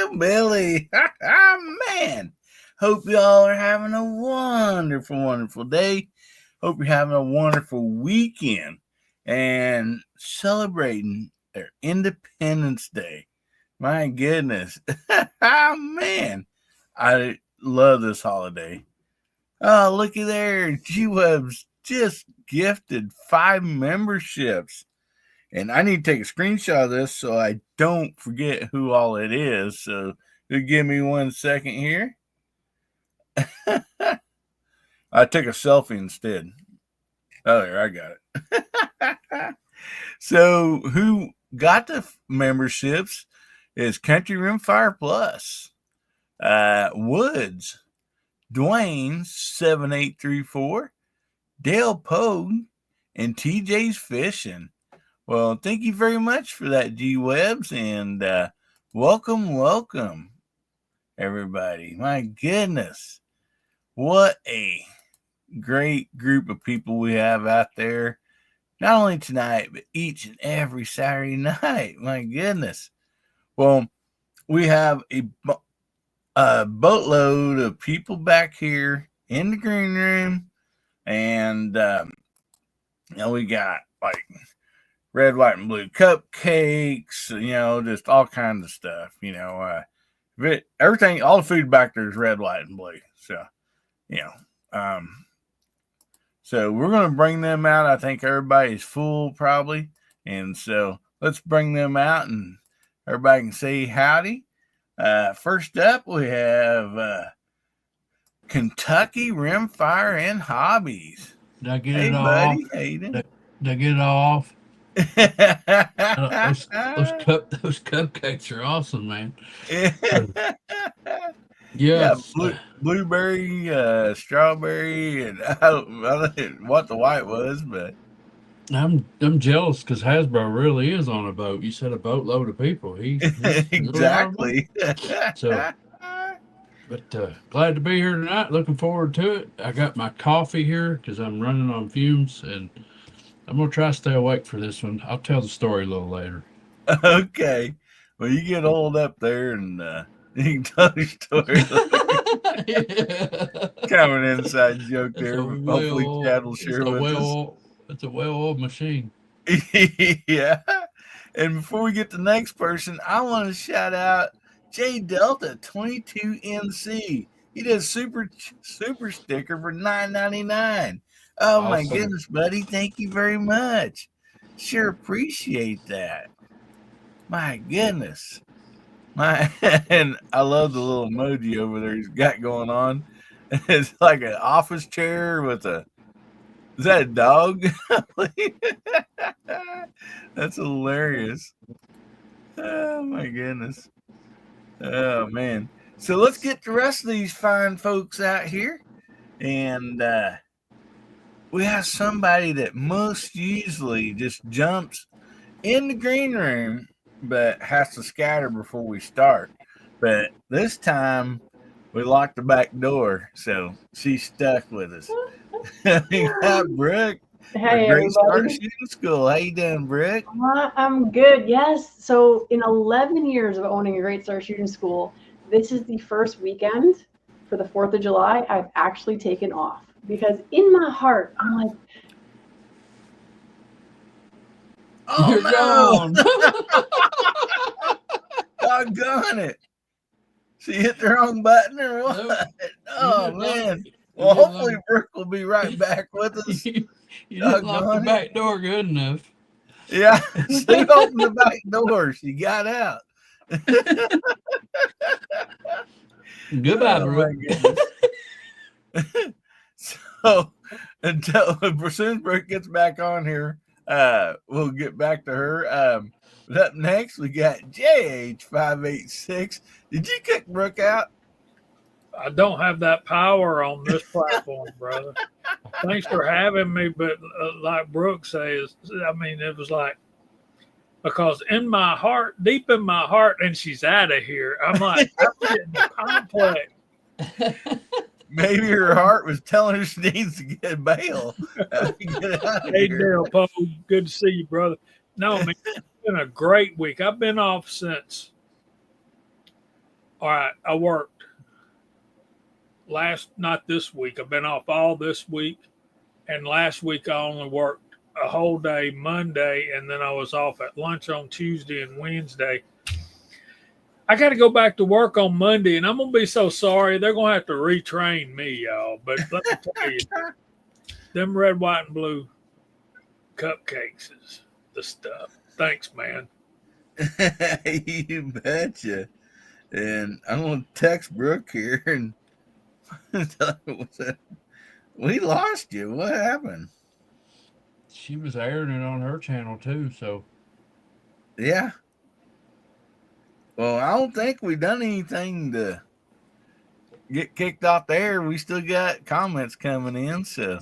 Hillbilly. Man, hope y'all are having a wonderful, wonderful day. Hope you're having a wonderful weekend and celebrating their Independence Day. My goodness. Man, I love this holiday. Oh, looky there. G-Web's just gifted 5 memberships. And I need to take a screenshot of this so I don't forget who all it is. So you give me 1 second here. I took a selfie instead. Oh, there, I got it. So who got the memberships is Country Rimfire Plus, Woods, Dwayne 7834, Dale Pogue, and TJ's Fishing. Well, thank you very much for that, G-Webs, and welcome, everybody. My goodness, what a great group of people we have out there, not only tonight, but each and every Saturday night. My goodness. Well, we have a boatload of people back here in the green room, and we got like red, white, and blue cupcakes, just all kinds of stuff, everything, all the food back there is red, white, and blue. So, so we're going to bring them out. I think everybody's full probably. And so let's bring them out and everybody can say howdy. First up, we have Kentucky Rimfire and Hobbies. Did I get Hey, it all buddy. off? How you doing? Did I get it all off? Those cupcakes are awesome, man. Yes. Yeah, blueberry, strawberry, and I don't know what the white was, but I'm jealous because Hasbro really is on a boat. You said a boatload of people. He's exactly. So, but glad to be here tonight. Looking forward to it. I got my coffee here because I'm running on fumes, and I'm gonna try to stay awake for this one. I'll tell the story a little later. Okay. Well, you get old up there, and you can tell your story. Kind of an inside joke there. Hopefully, Chad will share with us. It's a well-oiled machine. Yeah. And before we get to the next person, I want to shout out J Delta 22NC. He did a super sticker for $9.99. Oh, awesome. My goodness, buddy. Thank you very much. Sure appreciate that. My goodness. And I love the little emoji over there he's got going on. It's like an office chair with is that a dog? That's hilarious. Oh, my goodness. Oh, man. So let's get the rest of these fine folks out here. And we have somebody that most usually just jumps in the green room, but has to scatter before we start. But this time, we locked the back door, so she's stuck with us. We got Brooke. Hey, Great Start Shooting School. How you doing, Brooke? I'm good. Yes. So in 11 years of owning a Great Start Shooting School, this is the first weekend for the 4th of July I've actually taken off, because in my heart, I'm like, oh, no. Doggone it. She hit the wrong button or what? Nope. Oh, man. Well, hopefully Brooke will be right back with us. You didn't lock the back door good enough. Yeah, she opened the back door. She got out. Goodbye, Brooke. So, as soon as Brooke gets back on here, we'll get back to her. Up next, we got JH586. Did you kick Brooke out? I don't have that power on this platform, brother. Thanks for having me, but like Brooke says, I mean, it was like, because in my heart, deep in my heart, and she's out of here, I'm like, I'm getting complex. Maybe her heart was telling her she needs to get bail. Hey, Dale Poe, good to see you, brother. No, man, it's been a great week. I've been off since All right, I worked not this week. I've been off all this week, and last week I only worked a whole day Monday, and then I was off at lunch on Tuesday and Wednesday. I got to go back to work on Monday, and I'm gonna be so sorry. They're gonna have to retrain me, y'all. But let me tell you, them red, white, and blue cupcakes is the stuff. Thanks, man. You betcha. And I'm gonna text Brooke here and tell her we lost you. What happened? She was airing it on her channel too, so Yeah. Well, I don't think we've done anything to get kicked off the air. We still got comments coming in, so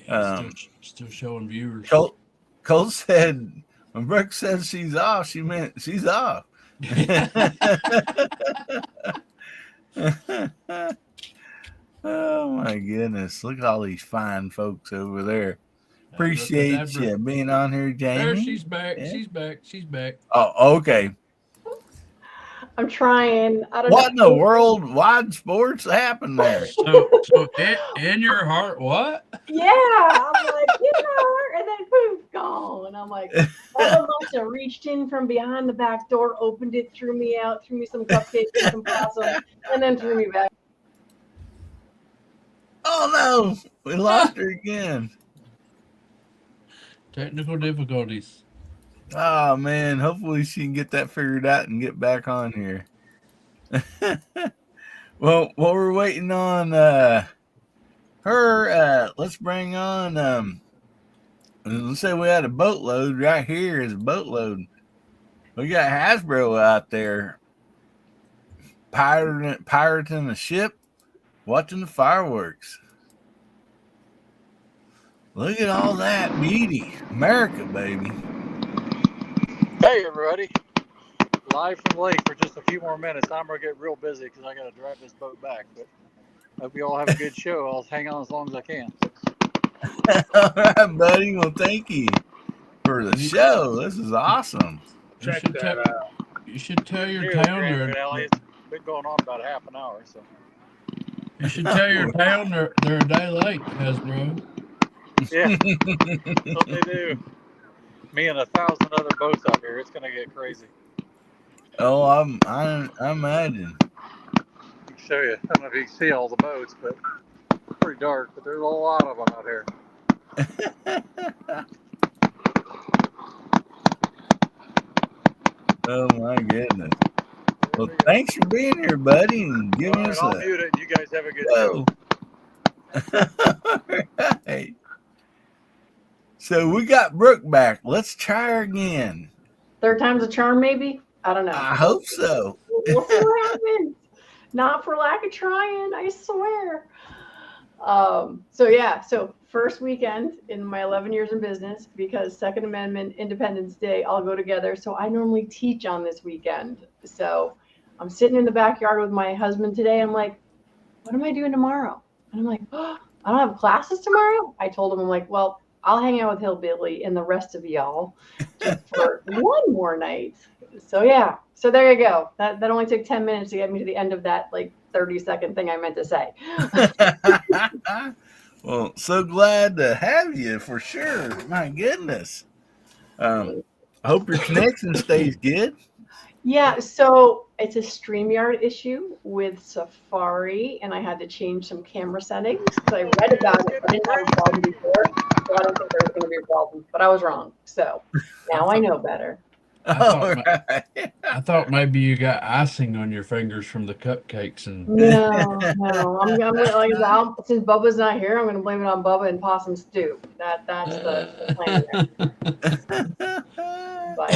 yeah, still showing viewers. Cole said when Brooke says she's off, she meant she's off. Oh my goodness. Look at all these fine folks over there. Appreciate you being on here, Jamie. There, she's back. Yeah. She's back. Oh, okay. I'm trying. I don't know. What in the worldwide sports happened there? So in your heart, what? Yeah, I'm like, and then poof, gone. I'm like, all must have reached in from behind the back door, opened it, threw me out, threw me some cupcakes and some possum, and then threw me back. Oh no, we lost her again. Technical difficulties. Oh man, hopefully she can get that figured out and get back on here. Well, while we're waiting on her, let's bring on let's say we had a boatload. Right here is a boatload. We got Hasbro out there pirating the ship, watching the fireworks. Look at all that beauty. America, baby. Hey, everybody. Live from the lake for just a few more minutes. I'm going to get real busy because I got to drive this boat back. But hope you all have a good show. I'll hang on as long as I can. All right, buddy. Well, thank you for the show. This is awesome. Check that out. You should tell your Here, town Grand Valley, it's been going on about a half an hour. So you should tell your town they're a day late, Hasbro. yeah, that's what they do. Me and 1,000 other boats out here. It's going to get crazy. Oh, I imagine. I can show you. I don't know if you can see all the boats, but it's pretty dark. But there's a lot of them out here. Oh my goodness. Well, thanks for being here, buddy, and giving us I'll mute it. You guys have a good show. All right. So we got Brooke back. Let's try her again. Third time's a charm, maybe? I don't know. I hope so. We'll see what happens. Not for lack of trying, I swear. So first weekend in my 11 years in business, because Second Amendment, Independence Day all go together. So I normally teach on this weekend. So I'm sitting in the backyard with my husband today. I'm like, what am I doing tomorrow? And I'm like, oh, I don't have classes tomorrow. I told him, I'm like, well, I'll hang out with Hillbilly and the rest of y'all just for one more night. So yeah. So there you go. That only took 10 minutes to get me to the end of that 30-second thing I meant to say. Well, so glad to have you for sure. My goodness. I hope your connection stays good. Yeah, so it's a StreamYard issue with Safari, and I had to change some camera settings because I read about it. I didn't have a problem before, so I don't think there was going to be a problem. But I was wrong, so now I know better. I thought maybe you got icing on your fingers from the cupcakes and. No. I'm since Bubba's not here, I'm going to blame it on Bubba and Possum Stew. That's the plan there. But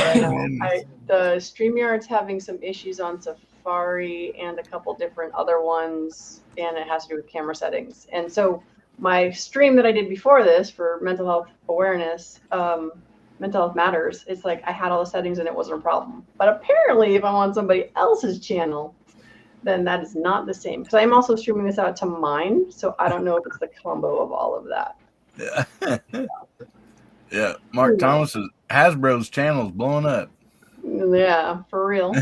the StreamYard's having some issues on Safari and a couple different other ones, and it has to do with camera settings. And so my stream that I did before this for mental health awareness, Mental Health Matters, it's like I had all the settings and it wasn't a problem. But apparently if I'm on somebody else's channel, then that is not the same. Because I'm also streaming this out to mine, so I don't know if it's the combo of all of that. Yeah. Yeah. Marc Thomas Hasbro's channel is blowing up. Yeah, for real.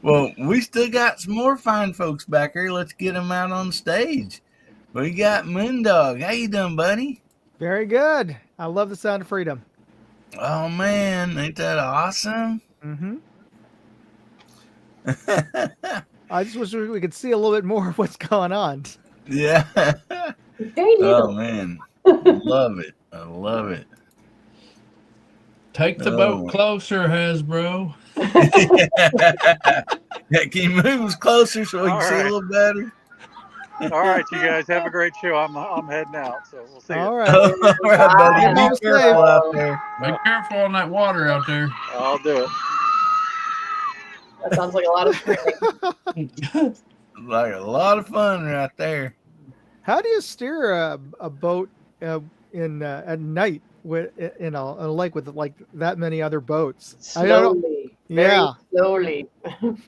Well, we still got some more fine folks back here. Let's get them out on stage. We got Moondog. How you doing, buddy? Very good. I love the sound of freedom. Oh man, ain't that awesome? Mm-hmm. I just wish we could see a little bit more of what's going on. Yeah. Very Oh little. man, love it. I love it. Take the boat closer, Hasbro. Yeah, can you move us closer so we can All see a right. little better? All right, you guys have a great show. I'm heading out, so we'll see you. All right. All right, buddy. Bye. Be careful out there. Be careful on that water out there. I'll do it. That sounds like a lot of swimming. Like a lot of fun right there. How do you steer a boat in at night in a lake with like that many other boats? I don't know. Slowly. Very Yeah. slowly.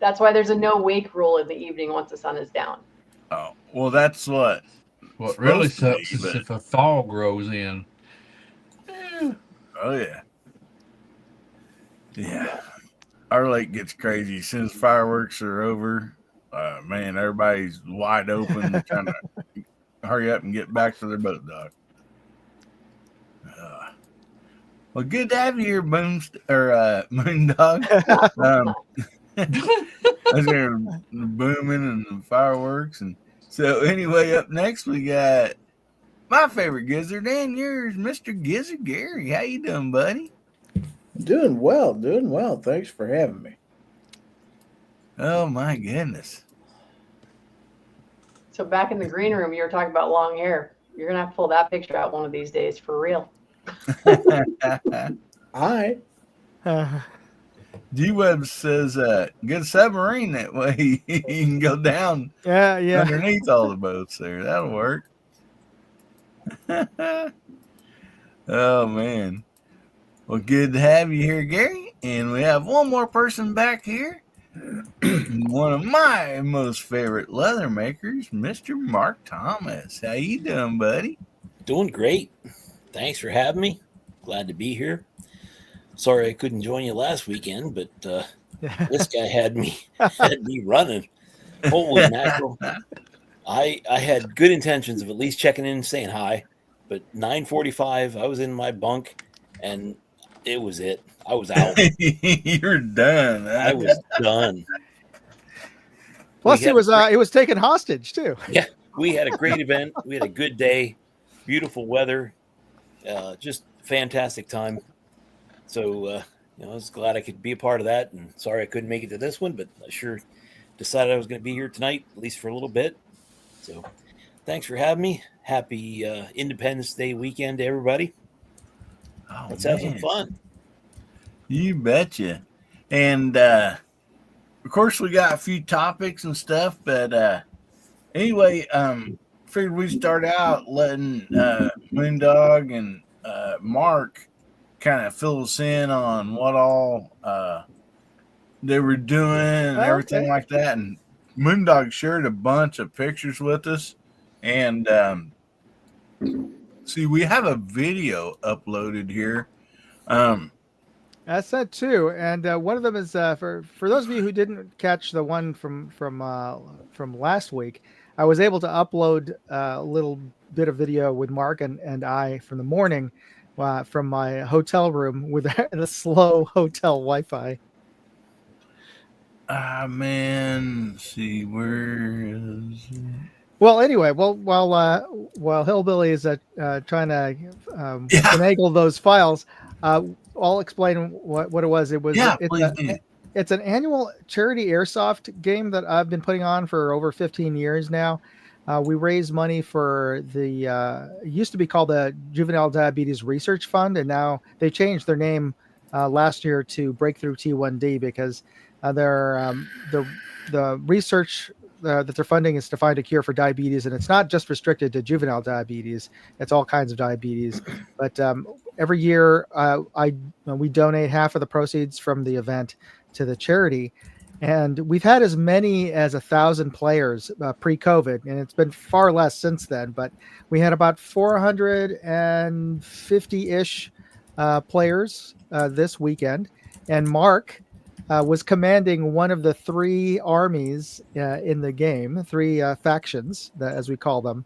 That's why there's a no wake rule in the evening once the sun is down. Oh, well, that's what. What really Supposed to sucks be, is but- if a fog grows in. Oh, yeah. Yeah. Our lake gets crazy. As soon as fireworks are over, man, everybody's wide open, trying to hurry up and get back to their boat dock. Well, good to have you here, Moondog. As they're booming and the fireworks. And so, anyway, up next, we got my favorite gizzard and yours, Mr. Gizzard Gary. How you doing, buddy? Doing well. Thanks for having me. Oh, my goodness. So back in the green room, you were talking about long hair. You're gonna have to pull that picture out one of these days for real. I G-Web says, get a submarine that way you can go down Yeah. underneath all the boats there. That'll work. Oh, man. Well, good to have you here, Gary. And we have one more person back here. One of my most favorite leather makers, Mr. Marc Thomas. How you doing, buddy? Doing great. Thanks for having me. Glad to be here. Sorry I couldn't join you last weekend, but this guy had me running. Holy mackerel. I had good intentions of at least checking in and saying hi, but 9:45, I was in my bunk, and it was it. I was out. You're done. I was done. Plus, it was taken hostage too. Yeah, we had a great event. We had a good day, beautiful weather, just fantastic time. So, I was glad I could be a part of that. And sorry I couldn't make it to this one, but I sure decided I was going to be here tonight, at least for a little bit. So, thanks for having me. Happy Independence Day weekend to everybody. Oh, Let's have man. some fun. You betcha. And of course we got a few topics and stuff, but anyway, figured we'd start out letting Moondog and Mark kind of fill us in on what all they were doing and everything like that. And Moondog shared a bunch of pictures with us. And see, we have a video uploaded here. That's that too, and one of them is for those of you who didn't catch the one from last week. I was able to upload a little bit of video with Mark and I from the morning from my hotel room with the slow hotel Wi-Fi. Man, let's see, where is it? Well, anyway, while Hillbilly is trying to finagle those files, I'll explain what it was. It's an annual charity airsoft game that I've been putting on for over 15 years now. We raise money for it used to be called the Juvenile Diabetes Research Fund, and now they changed their name last year to Breakthrough T1D because the research that they're funding is to find a cure for diabetes, and it's not just restricted to juvenile diabetes; it's all kinds of diabetes. But every year, we donate half of the proceeds from the event to the charity, and we've had as many as 1,000 players pre-COVID, and it's been far less since then. But we had about 450-ish players this weekend, and Mark was commanding one of the 3 armies in the game, 3 factions, as we call them.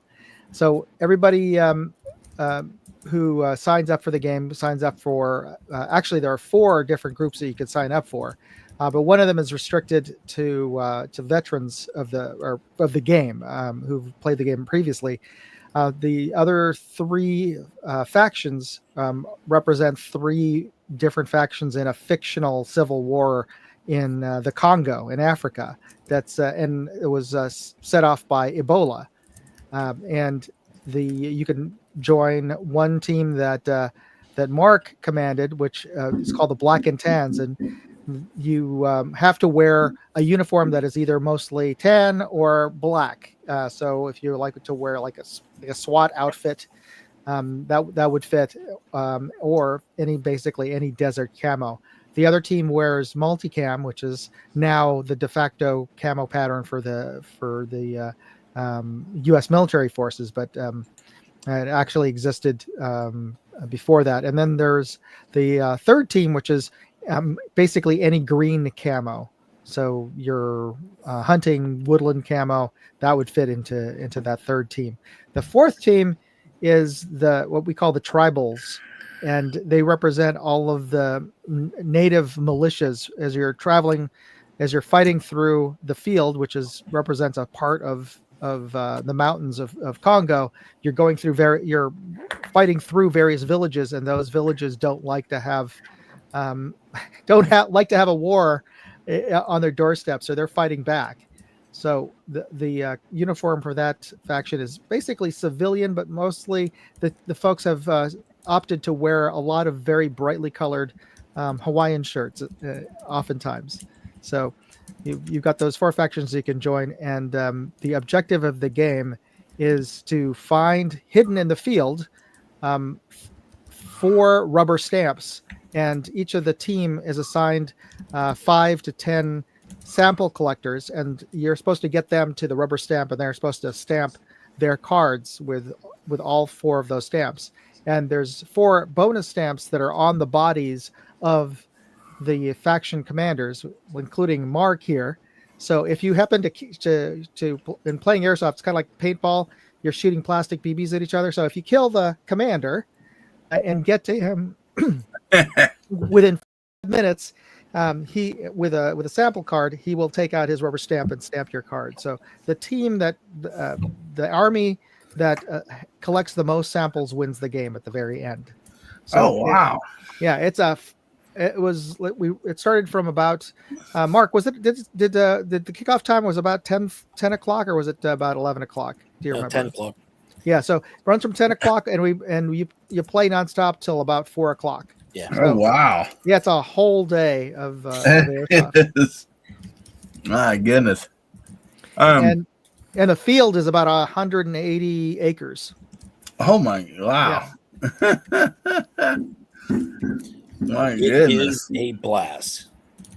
So everybody who signs up for the game signs up for. Actually, there are 4 different groups that you could sign up for, but one of them is restricted to veterans of the game who've played the game previously. The other 3 factions represent 3 different factions in a fictional civil war in the Congo in Africa. And it was set off by Ebola. And you can join one team that Marc commanded, which is called the Black and Tans, and you have to wear a uniform that is either mostly tan or black. So if you like to wear like a SWAT outfit, that would fit, or basically any desert camo. The other team wears multicam, which is now the de facto camo pattern for the U.S. military forces, but it actually existed before that. And then there's the third team, which is basically any green camo. So your hunting woodland camo that would fit into that third team. The fourth team is what we call the tribals, and they represent all of the native militias as you're traveling, as you're fighting through the field, which represents a part of the mountains of Congo. You're going through you're fighting through various villages, and those villages don't like to have a war on their doorstep, so they're fighting back. So the uniform for that faction is basically civilian, but mostly the folks have opted to wear a lot of very brightly colored Hawaiian shirts, oftentimes. So you've got those 4 factions you can join, and the objective of the game is to find hidden in the field 4 rubber stamps, and each of the team is assigned 5 to 10 sample collectors, and you're supposed to get them to the rubber stamp, and they're supposed to stamp their cards with all 4 of those stamps. And there's 4 bonus stamps that are on the bodies of the faction commanders, including Marc here. So if you happen to in playing airsoft, it's kind of like paintball. You're shooting plastic BBs at each other. So if you kill the commander and get to him within 5 minutes, he with a sample card, he will take out his rubber stamp and stamp your card. So the team the army that collects the most samples wins the game at the very end. So wow! It started from about Marc. Did the kickoff time was about 10 o'clock, or was it about 11 o'clock? Do you remember? 10 o'clock. Yeah, so it runs from 10 o'clock, and you play nonstop till about 4 o'clock. Yeah. So, wow. Yeah, it's a whole day of airsoft. My goodness. And the field is about 180 acres. Oh my! Wow. Yeah. My goodness. It is a blast.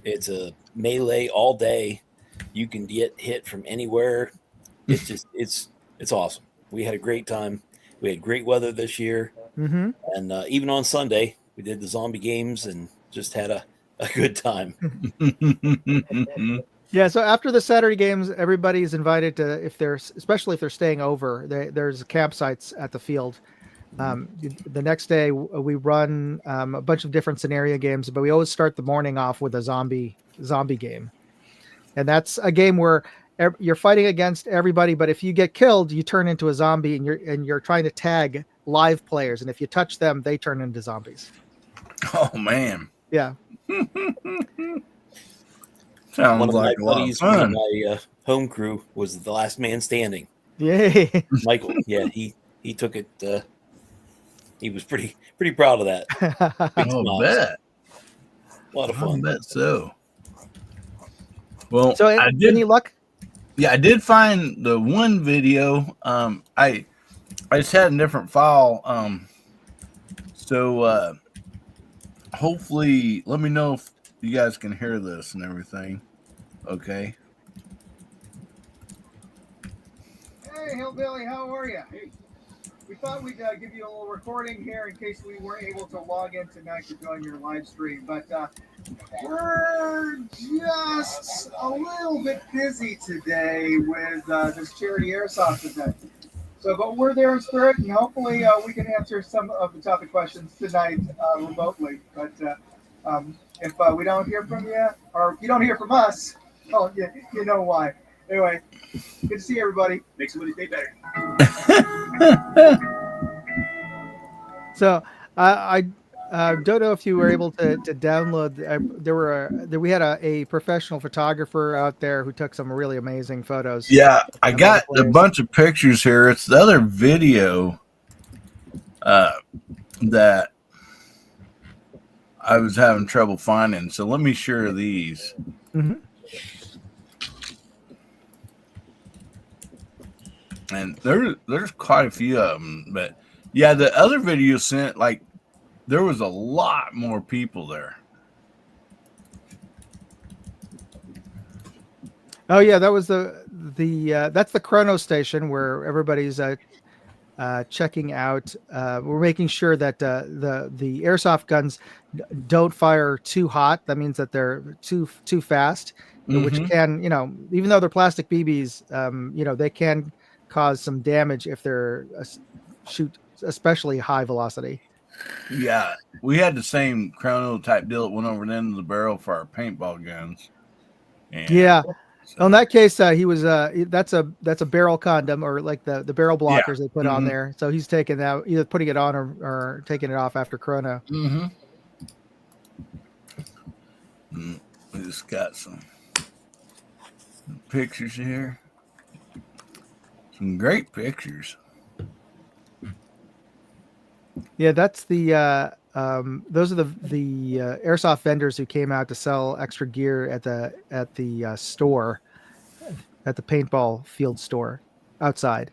It's a melee all day. You can get hit from anywhere. It's just it's awesome. We had a great time. We had great weather this year, and even on Sunday we did the zombie games and just had a good time. Yeah. So after the Saturday games, everybody's invited to, especially if they're staying over. There's campsites at the field. The next day we run a bunch of different scenario games, but we always start the morning off with a zombie game, and that's a game where you're fighting against everybody, but if you get killed, you turn into a zombie, and you're trying to tag live players, and if you touch them, they turn into zombies. Oh man! Yeah. Sounds One of like my a lot buddies, of fun. my home crew, was the last man standing. Yay! Michael, yeah, he took it. He was pretty proud of that. I'll bet. A lot of fun. I bet so. Well, So I did. any luck? Yeah, I did find the one video. I just had a different file. So hopefully, let me know if you guys can hear this and everything. Okay. Hey, Hillbilly, how are you? we thought we'd give you a little recording here in case we weren't able to log in tonight to join your live stream. But we're just a little bit busy today with this charity airsoft event. So, but we're there in spirit, and hopefully we can answer some of the topic questions tonight remotely. But if we don't hear from you, or if you don't hear from us, well, you know why. Anyway, good to see everybody. Make somebody's day better. So I don't know if you were able to download. We had a professional photographer out there who took some really amazing photos. Yeah, I got a bunch of pictures here. It's the other video that I was having trouble finding. So let me share these. Mm-hmm. And there's quite a few of them, but yeah, the other video sent, like, there was a lot more people there. Oh yeah, that was that's the chrono station where everybody's checking out. We're making sure that the airsoft guns don't fire too hot. That means that they're too fast, which can, even though they're plastic BBs, they can cause some damage if they're shoot especially high velocity. Yeah, we had the same chrono type deal that went over the end of the barrel for our paintball guns. And yeah, so in that case, he was that's a barrel condom, or like the barrel blockers they put on there. So he's taking that, either putting it on or taking it off after chrono. We just got some pictures here. Some great pictures. Yeah, that's the those are the airsoft vendors who came out to sell extra gear at the store, at the paintball field store outside.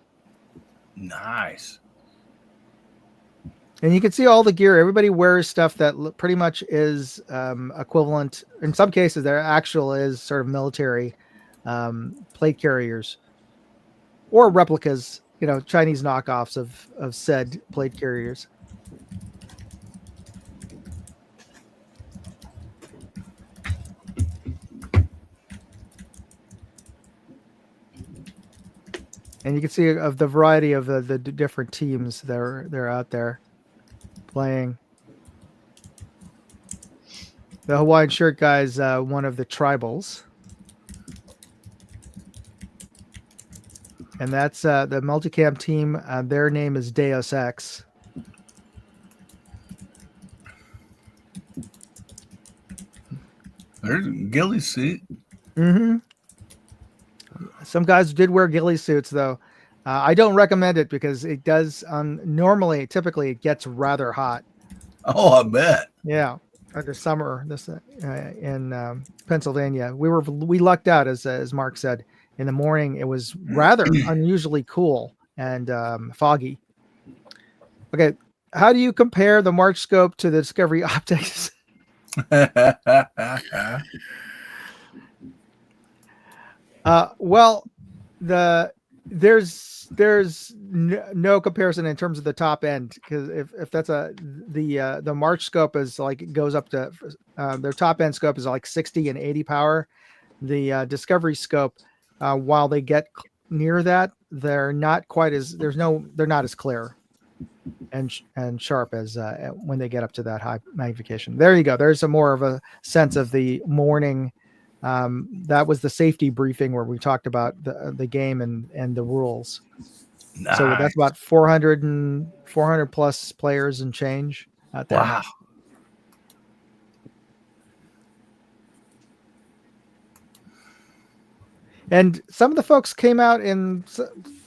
Nice. And you can see all the gear. Everybody wears stuff that pretty much is equivalent. In some cases, there actual is sort of military plate carriers or replicas, Chinese knockoffs of said plate carriers. And you can see of the variety of the different teams they're out there playing. The Hawaiian shirt guy's one of the tribals. And that's the multicam team. Their name is Deus Ex. There's a ghillie suit. Some guys did wear ghillie suits, though. I don't recommend it because it does. Typically, it gets rather hot. Oh, I bet. Yeah, under summer, in Pennsylvania, we lucked out, as Mark said. In the morning, it was rather unusually cool and foggy. Okay, how do you compare the March scope to the Discovery optics? Well, there's no comparison in terms of the top end, because if that's the March scope is like, it goes up to their top end scope is like 60 and 80 power. The Discovery scope, while they get near that, they're not as clear and sharp as when they get up to that high magnification. There you go. There's more of a sense of the morning. That was the safety briefing where we talked about the game and the rules. Nice. So that's about 400 plus players and change out there. Wow. And some of the folks came out in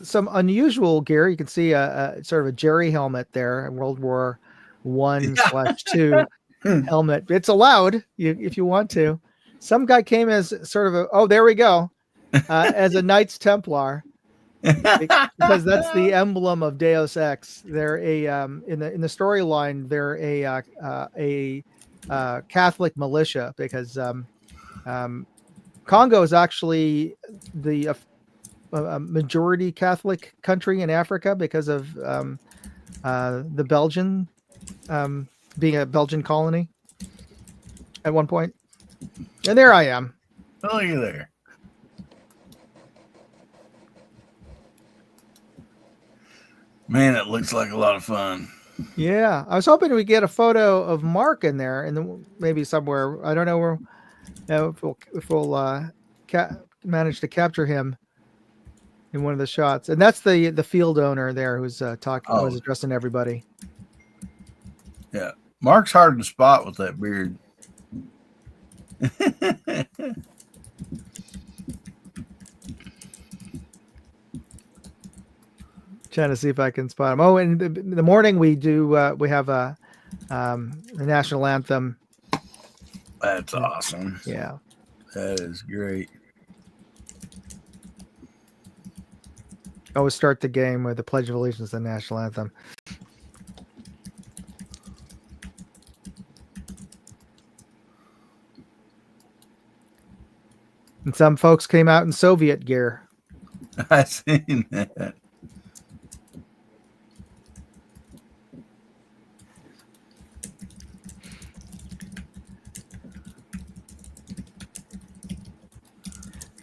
some unusual gear. You can see a sort of a Jerry helmet there, World War I/II helmet. It's allowed if you want to. Some guy came as sort of there we go, as a Knights Templar, because that's the emblem of Deus Ex. They're in the storyline, they're a Catholic militia, because Congo is actually the majority Catholic country in Africa because of the Belgian, being a Belgian colony at one point. And there I am. Oh, you're there. Man, it looks like a lot of fun. Yeah, I was hoping we get a photo of Mark in there, and maybe somewhere. I don't know where if we'll manage to capture him in one of the shots. And that's the field owner there who's talking, who's addressing everybody. Yeah, Mark's hard to spot with that beard. Trying to see if I can spot him. Oh, in the morning we have a the national anthem. That's awesome. Yeah, that is great. Always start the game with the Pledge of Allegiance and the national anthem. And some folks came out in Soviet gear. I seen that.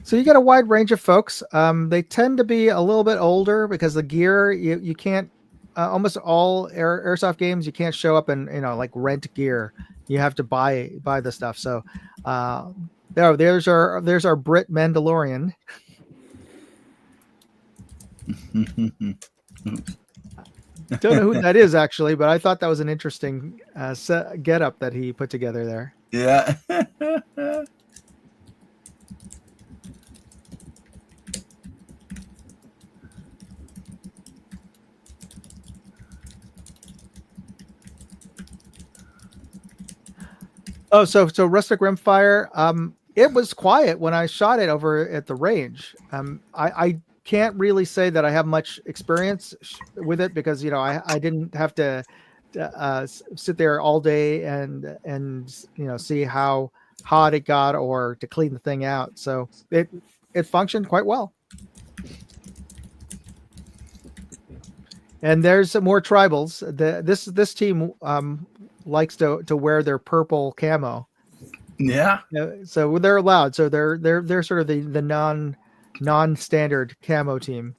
So you get a wide range of folks. They tend to be a little bit older because the gear you can't. Almost all airsoft games you can't show up and like rent gear. You have to buy the stuff. So there's our Brit Mandalorian. Don't know who that is actually, but I thought that was an interesting get up that he put together there. Yeah. Oh, so Rustic Rimfire. It was quiet when I shot it over at the range. I can't really say that I have much experience with it because I didn't have to sit there all day and see how hot it got or to clean the thing out. So it functioned quite well. And there's some more tribals. This team likes to wear their purple camo. Yeah. So they're allowed. So they're sort of the non-standard camo team.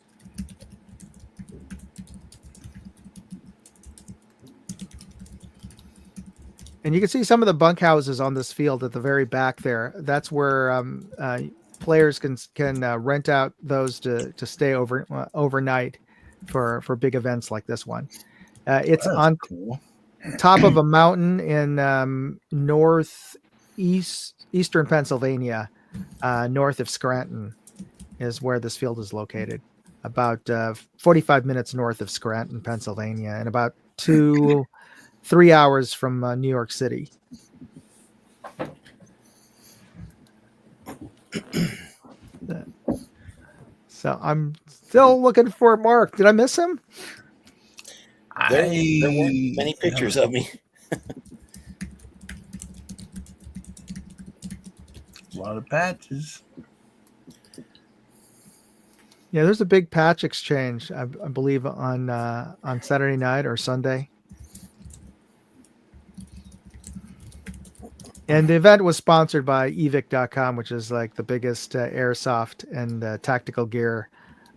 And you can see some of the bunkhouses on this field at the very back there. That's where players can rent out those to stay overnight for big events like this one. It's on top of a mountain in eastern Pennsylvania, north of Scranton is where this field is located. About 45 minutes north of Scranton, Pennsylvania, and about 3 hours from New York City. So I'm still looking for Mark. Did I miss him? There weren't many pictures of me. A lot of patches. Yeah, there's a big patch exchange, I believe, on Saturday night or Sunday. And the event was sponsored by evic.com, which is like the biggest airsoft and tactical gear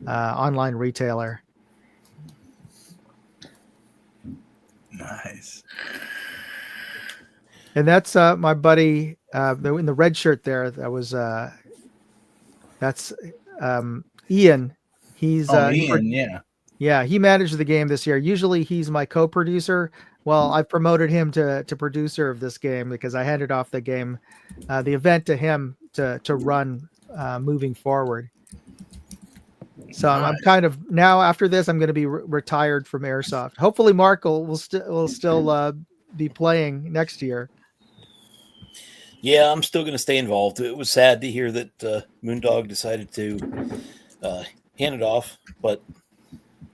online retailer. Nice. And that's my buddy in the red shirt there. That's Ian. He's Ian, yeah. He managed the game this year. Usually he's my co-producer. Well, I've promoted him to producer of this game because I handed off the event to him to run moving forward. So nice. I'm kind of now after this, I'm going to be retired from airsoft. Hopefully, Mark will still be playing next year. Yeah, I'm still going to stay involved. It was sad to hear that Moondog decided to hand it off, but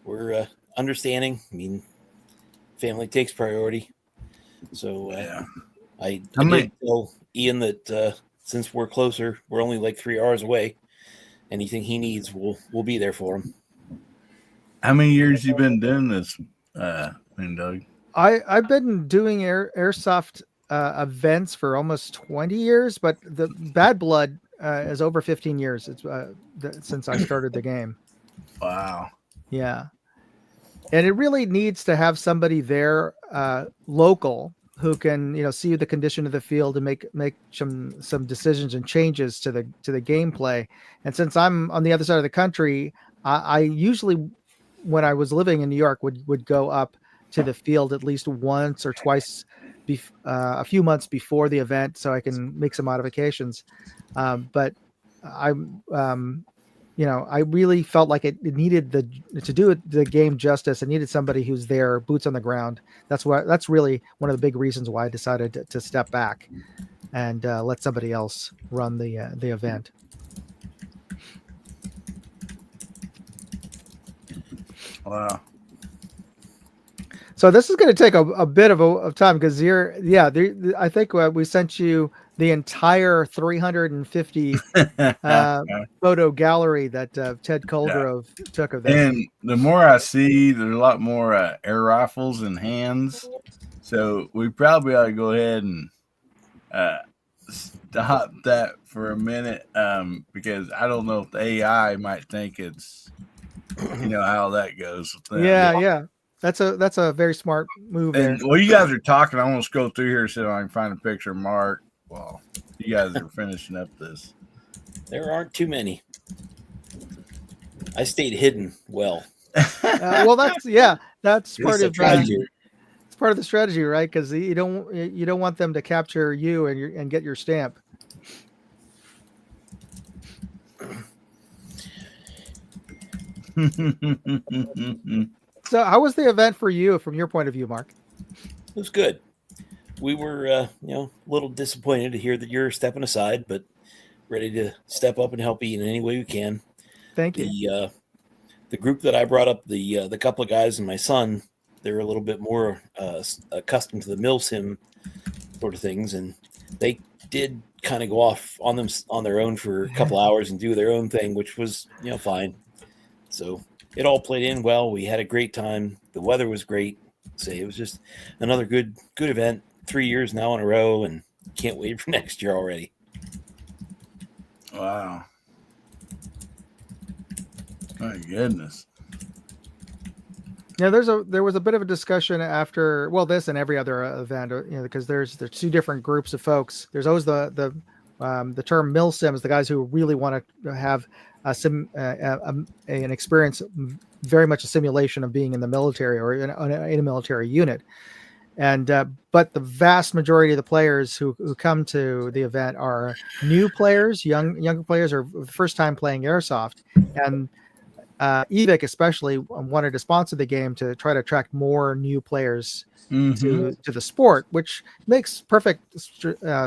we're understanding. I mean, family takes priority. So I did tell Ian that since we're closer, we're only like 3 hours away. Anything he needs, we'll be there for him. How many years you been doing this Doug? I've been doing airsoft events for almost 20 years, but the Bad Blood is over 15 years. It's since I started the game. Wow. Yeah. And it really needs to have somebody there, local, who can, see the condition of the field and make some decisions and changes to the gameplay. And since I'm on the other side of the country, I usually, when I was living in New York, would go up to the field at least once or twice, a few months before the event, so I can make some modifications. But I'm I really felt like it needed to do the game justice. It needed somebody who's there, boots on the ground. That's really one of the big reasons why I decided to step back and let somebody else run the event. Wow. So this is going to take a bit of time because I think we sent you the entire 350 photo gallery that Ted Colgrove took of this. And the more I see, there's a lot more air rifles and hands. So we probably ought to go ahead and stop that for a minute because I don't know if the AI might think it's, how that goes. Yeah. That's a very smart move there. And while you guys are talking, I want to scroll through here so I can find a picture of Mark. Well, you guys are finishing up this. There aren't too many. I stayed hidden well. Well, that's part of strategy. It's part of the strategy, right? Because you don't want them to capture you and get your stamp. So, how was the event for you, from your point of view, Mark? It was good. We were, a little disappointed to hear that you're stepping aside, but ready to step up and help you in any way we can. Thank you. The group that I brought up, the couple of guys and my son, they're a little bit more accustomed to the mill sim sort of things, and they did kind of go off on their own for a couple hours and do their own thing, which was fine. So it all played in well. We had a great time. The weather was great. So it was just another good event. 3 years now in a row, and can't wait for next year already. Wow. My goodness. Yeah, there was a bit of a discussion after this and every other event, because there's two different groups of folks. There's always the term mill sims, the guys who really want to have an experience, very much a simulation of being in the military or in a military unit. And but the vast majority of the players who come to the event are new players, younger players, or first time playing airsoft. And EVIC especially wanted to sponsor the game to try to attract more new players to the sport, which makes perfect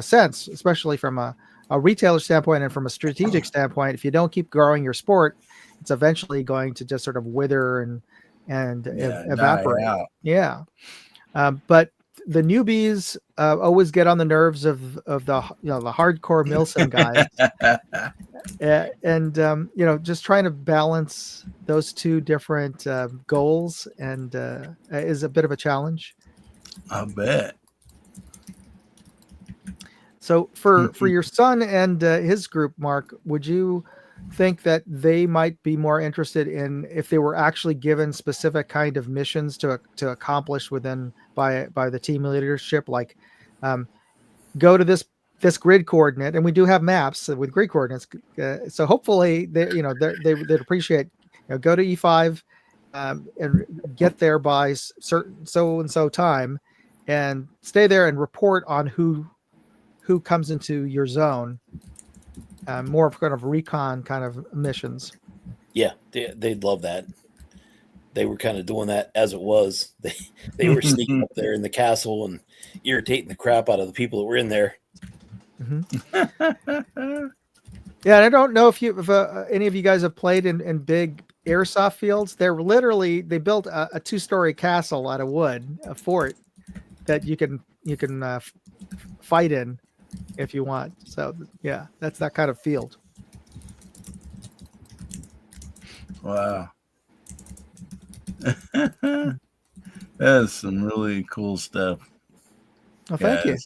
sense, especially from a retailer standpoint and from a strategic standpoint. If you don't keep growing your sport, it's eventually going to just sort of wither and evaporate. Yeah. But the newbies always get on the nerves of the hardcore milsim guys, and just trying to balance those two different goals and is a bit of a challenge. I bet. So for your son and his group, Mark, would you think that they might be more interested in if they were actually given specific kind of missions to accomplish by the team leadership, like go to this grid coordinate, and we do have maps with grid coordinates, so hopefully they'd appreciate go to E5 and get there by certain so and so time and stay there and report on who comes into your zone. More of kind of recon kind of missions. Yeah, they'd love that. They were kind of doing that as it was. They were sneaking up there in the castle and irritating the crap out of the people that were in there. Mm-hmm. Yeah, and I don't know if any of you guys have played in big airsoft fields. They built a 2-story castle out of wood, a fort that you can fight in if you want. So yeah, that's that kind of field. Wow. That's some really cool stuff. Well, thank you.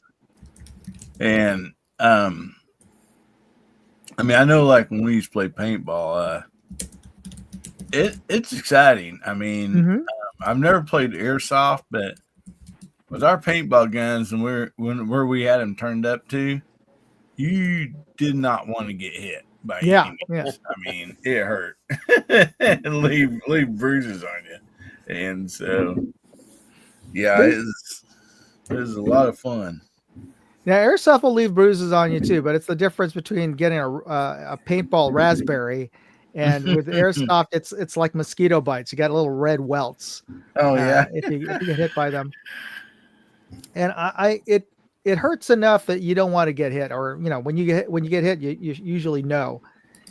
And I mean, I know like when we used to play paintball, it's exciting. I mean, I've never played airsoft, but with our paintball guns and where we had them turned up to, you did not want to get hit by any means. I mean, it hurt and leave bruises on you. And so, yeah, it was a lot of fun. Now, airsoft will leave bruises on you too, but it's the difference between getting a paintball raspberry and with airsoft, it's like mosquito bites. You got little red welts. Oh yeah, if you get hit by them, and it hurts enough that you don't want to get hit, or when you get hit, you usually know.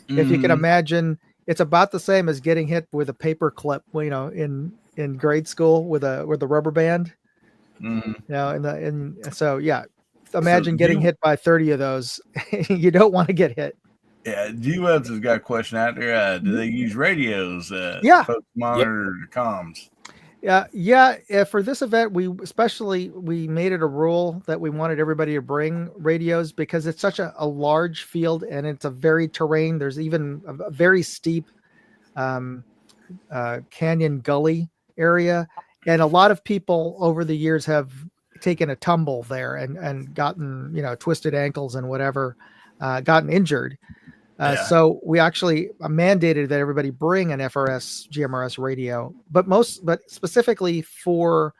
If you can imagine, it's about the same as getting hit with a paper clip, in grade school with a rubber band. So yeah. Imagine getting hit by 30 of those. You don't want to get hit. Yeah, G-Webs has got a question out there. Do they use radios? Folks monitor the comms. Yeah. For this event, we made it a rule that we wanted everybody to bring radios because it's such a large field and it's a very terrain. There's even a very steep canyon gully area, and a lot of people over the years have taken a tumble there and gotten twisted ankles and whatever, gotten injured. So we actually mandated that everybody bring an FRS GMRS radio, but specifically for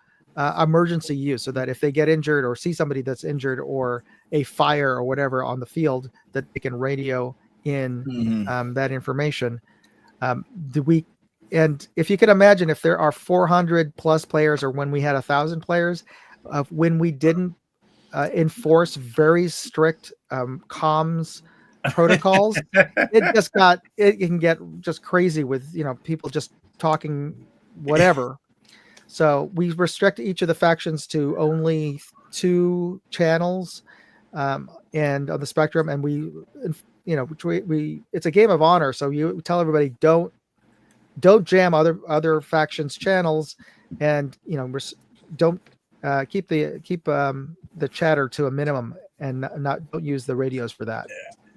emergency use, so that if they get injured or see somebody that's injured or a fire or whatever on the field, that they can radio in that information. And if you can imagine, if there are 400 plus players, or when we had 1,000 players, when we didn't enforce very strict comms protocols, it can get just crazy with people just talking whatever. So we restrict each of the factions to only 2 channels and on the spectrum, and we it's a game of honor, so you tell everybody don't jam other factions channels, and don't keep the chatter to a minimum, and don't use the radios for that.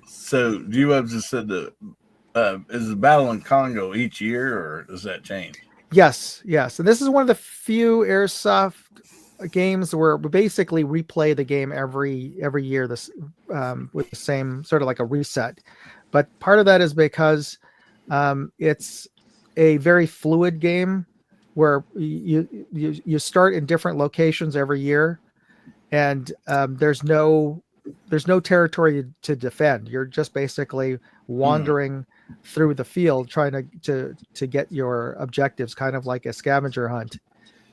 So G-Webs just said is the battle in Congo each year, or does that change? Yes. And this is one of the few airsoft games where we basically replay the game every year, this with the same sort of like a reset. But part of that is because it's a very fluid game where you start in different locations every year, and there's no territory to defend. You're just basically wandering through the field trying to get your objectives, kind of like a scavenger hunt.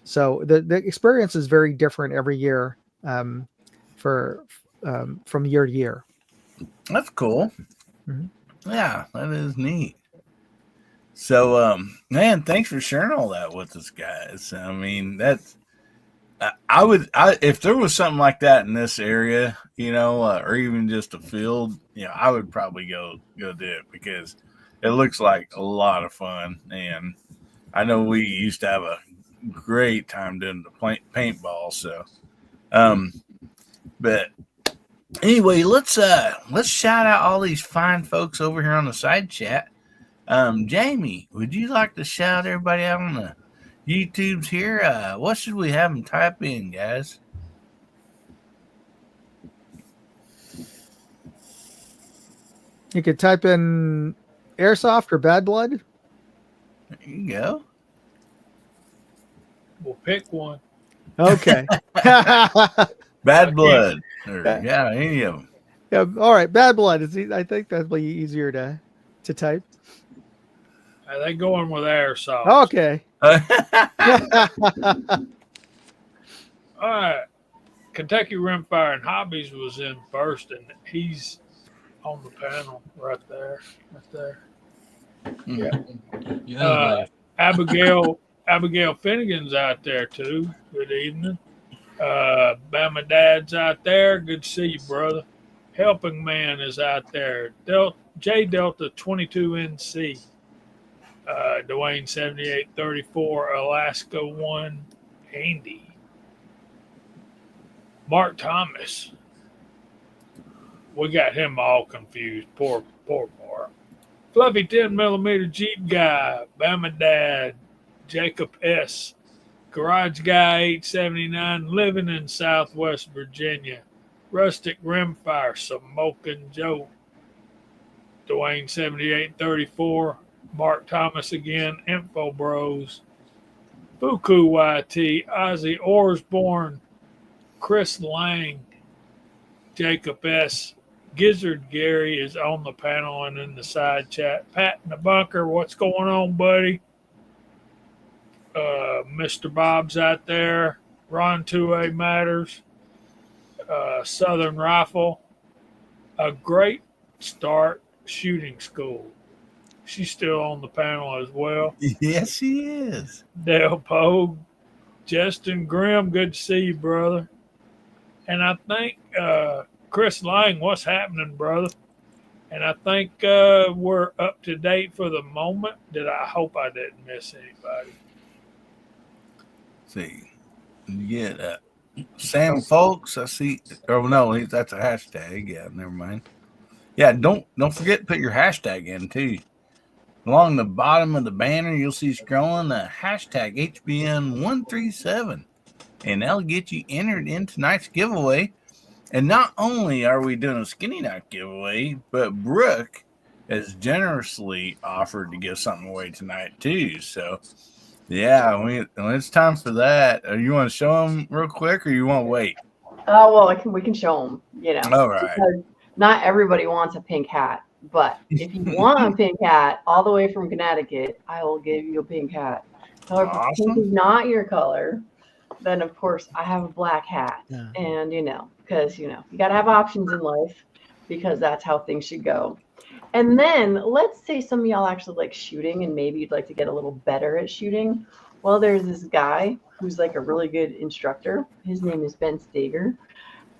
So the experience is very different every year, from year to year. That's cool. Yeah, that is neat. So, man, thanks for sharing all that with us, guys. I mean, if there was something like that in this area, or even just a field, I would probably go do it, because it looks like a lot of fun. And I know we used to have a great time doing the paintball. So, but anyway, let's shout out all these fine folks over here on the side chat. Jamie, would you like to shout everybody out on the YouTubes here? What should we have them type in, guys? You could type in Airsoft or Bad Blood. There you go. We'll pick one. Okay. Bad Blood. Yeah, any of them. Yeah, all right. Bad Blood. I think that'll be easier to type. They going with airsoft. Okay. All right. Kentucky Rimfire and Hobbies was in first, and he's on the panel right there. Yeah. Abigail Finnegan's out there too. Good evening. Bama Dad's out there. Good to see you, brother. Helping Man is out there. J Delta 22NC. Dwayne 7834, Alaska 1, Andy, Marc Thomas. We got him all confused. Poor Mark. Fluffy 10mm Jeep Guy, Bama Dad, Jacob S., Garage Guy 879, living in Southwest Virginia, Rustic Rimfire, Smoking Joe, Dwayne 7834, Marc Thomas again, Info Bros, Fuku YT, Ozzy Orsborn, Chris Lang, Jacob S., Gizzard Gary is on the panel and in the side chat. Pat in the bunker, what's going on, buddy? Mr. Bob's out there. Ron 2A Matters. Southern Rifle. A great start shooting school. She's still on the panel as well. Yes, she is. Dale Pogue. Justin Grimm, good to see you, brother. And I think Chris Lang, what's happening, brother? And I think we're up to date for the moment. I hope I didn't miss anybody. See, you get Sam Folks. I see. Oh no, that's a hashtag. Yeah, never mind. Yeah, don't forget to put your hashtag in too. Along the bottom of the banner, you'll see scrolling the hashtag HBN137, and that'll get you entered in tonight's giveaway. And not only are we doing a skinny night giveaway, but Brooke has generously offered to give something away tonight too. So, yeah, when it's time for that, you want to show them real quick, or you want to wait? Well, we can show them. All right. Because not everybody wants a pink hat, but if you want a pink hat all the way from Connecticut, I will give you a pink hat. However, Awesome. if pink is not your color, then of course I have a black hat, Yeah. and because you got to have options in life, because that's how things should go. And then let's say some of y'all actually like shooting, and maybe you'd like to get a little better at shooting. Well, there's this guy who's like a really good instructor. His name is Ben Stager.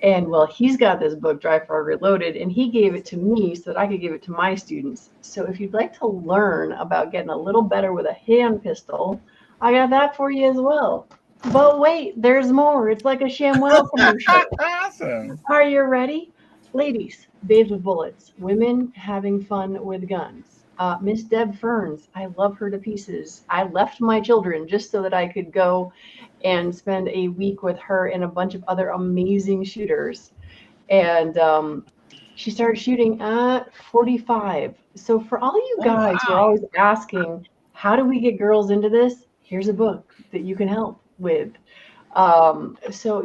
And well, he's got this book, Dry Fire Reloaded, and he gave it to me so that I could give it to my students. So if you'd like to learn about getting a little better with a hand pistol, I got that for you as well. But wait, there's more. It's like a ShamWow commercial. Awesome. Are you ready? Ladies, babes with bullets. Women having fun with guns. Miss Deb Ferns, I love her to pieces. I left my children just so that I could go and spend a week with her and a bunch of other amazing shooters. And she started shooting at 45. So for all you guys who are always asking, how do we get girls into this? Here's a book that you can help with. So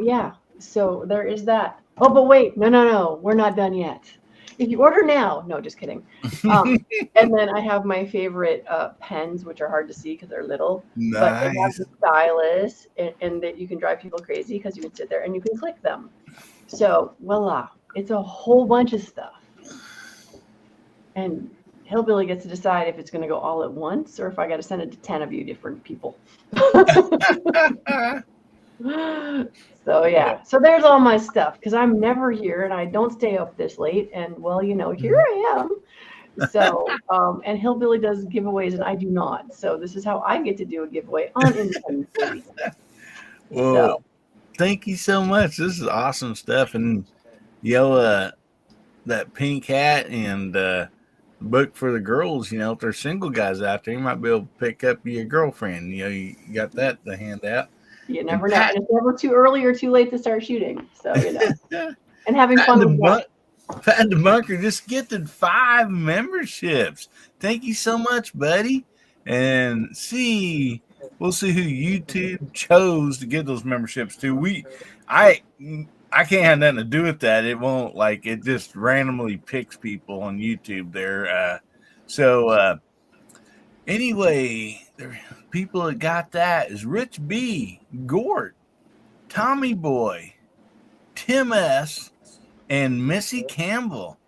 there is that. Oh, but wait, no, we're not done yet. If you order now, no, just kidding. And then I have my favorite pens, which are hard to see because they're little. Nice. But it has a stylus, and that you can drive people crazy because you can sit there and you can click them. So voila, it's a whole bunch of stuff. And Hillbilly gets to decide if it's going to go all at once or if I got to send it to 10 of you different people. So yeah, so there's all my stuff because I'm never here and I don't stay up this late. And well, here I am. So and Hillbilly does giveaways and I do not. So this is how I get to do a giveaway on Independence Day. Well, thank you so much. This is awesome stuff. And that pink hat and book for the girls. If there's single guys out there, you might be able to pick up your girlfriend. You got that to hand out. You never know. And it's never too early or too late to start shooting. So, and having fun with Pat and the Bunker just gifted 5 memberships. Thank you so much, buddy. And we'll see who YouTube chose to give those memberships to. I can't have nothing to do with that. It won't, it just randomly picks people on YouTube there. Anyway, the people that got that is Rich B, Gort, Tommy Boy, Tim S, and Missy Campbell.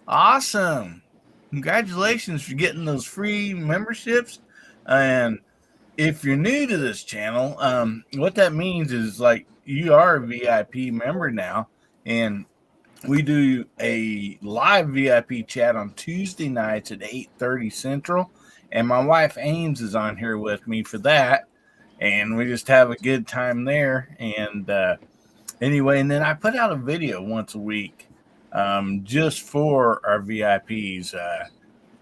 Awesome. Congratulations for getting those free memberships. And if you're new to this channel, what that means is you are a VIP member now, and we do a live VIP chat on Tuesday nights at 8:30 Central. And my wife Ames is on here with me for that. and we just have a good time there. And anyway, and then I put out a video once a week, just for our VIPs.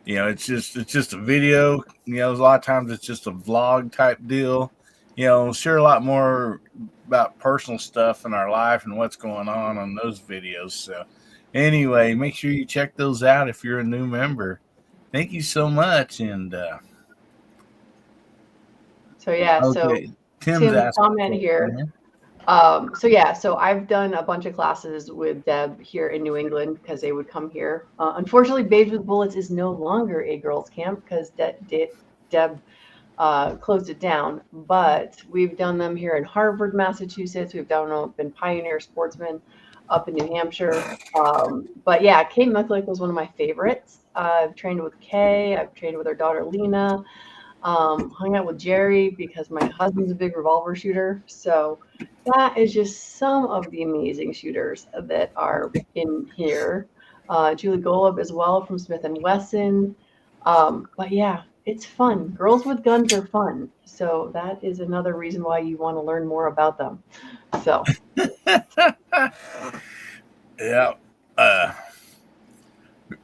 It's just a video. A lot of times it's just a vlog type deal. Share a lot more about personal stuff in our life and what's going on those videos. So anyway, make sure you check those out if you're a new member. Thank you so much. And so Tim's comment here. So I've done a bunch of closses with Deb here in New England because they would come here. Unfortunately, Babes with Bullets is no longer a girls' camp because Deb closed it down. But we've done them here in Harvard, Massachusetts. We've done them in Pioneer Sportsman up in New Hampshire. But yeah, Kay Mucklick was one of my favorites. I've trained with Kay. I've trained with her daughter Lena. Hung out with Jerry because my husband's a big revolver shooter. So that is just some of the amazing shooters that are in here. Julie Golub as well from Smith & Wesson. But yeah, it's fun. Girls with guns are fun. So that is another reason why you want to learn more about them. So. Yeah.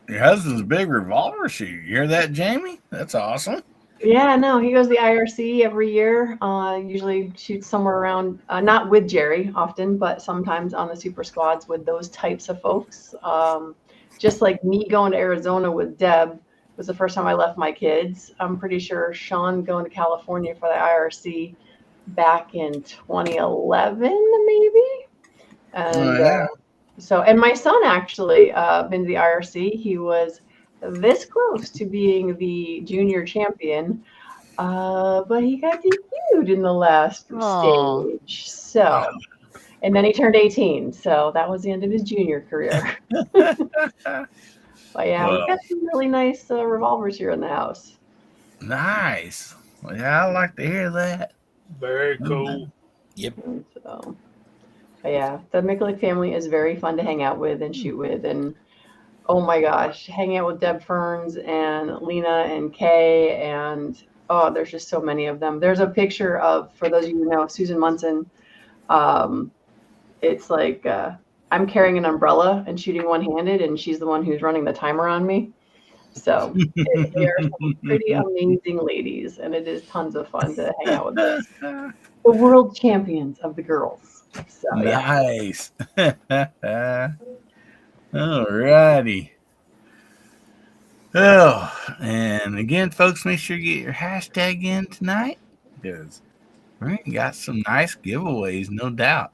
Your husband's a big revolver shooter. You hear that, Jamie? That's awesome. Yeah, no, he goes to the IRC every year. Usually shoots somewhere around, not with Jerry often, but sometimes on the super squads with those types of folks. Just like me going to Arizona with Deb was the first time I left my kids. I'm pretty sure Sean going to California for the IRC back in 2011, maybe. And and my son actually been to the IRC. He was this close to being the junior champion, but he got DQ'd in the last stage. So, and then he turned 18. So that was the end of his junior career. But yeah, we've got some really nice revolvers here in the house. Nice. Well, yeah, I like to hear that. Very cool. Yep. So, but yeah, the Micklick family is very fun to hang out with and shoot with. And oh my gosh, hanging out with Deb Ferns and Lena and Kay and there's just so many of them. There's a picture of, for those of you who know, Susan Munson. It's like I'm carrying an umbrella and shooting one-handed, and she's the one who's running the timer on me. So they are some pretty amazing ladies, and it is tons of fun to hang out with them. The world champions of the girls. So, nice. Yeah. All righty. Oh, and again, folks, make sure you get your hashtag in tonight because we got some nice giveaways, no doubt.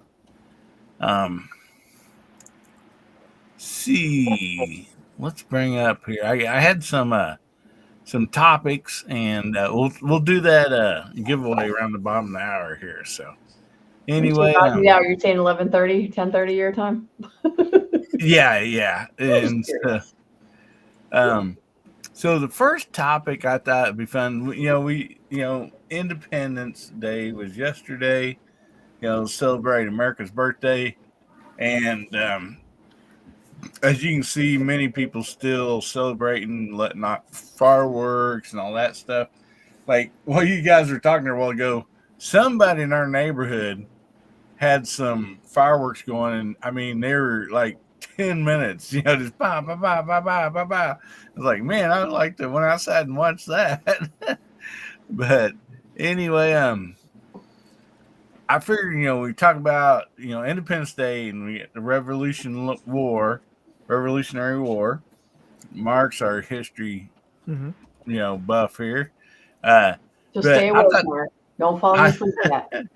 See, let's bring up here. I had some topics, and we'll do that giveaway around the bottom of the hour here. So anyway, you're saying 11:30, 10:30 your time. Yeah, and so the first topic I thought would be fun. Independence Day was yesterday. Celebrate America's birthday, and as you can see, many people still celebrating, letting off fireworks and all that stuff. Like while you guys were talking a while ago, somebody in our neighborhood had some fireworks going, and I mean they were like 10 minutes, just bah, bah, bah, bah, bah, bah, bah. I was like, man, I'd like to went outside and watch that. But anyway, I figured, we talk about, Independence Day and we get the Revolutionary War. Mark's our history, buff here. Just stay away, Mark. Don't fall into that.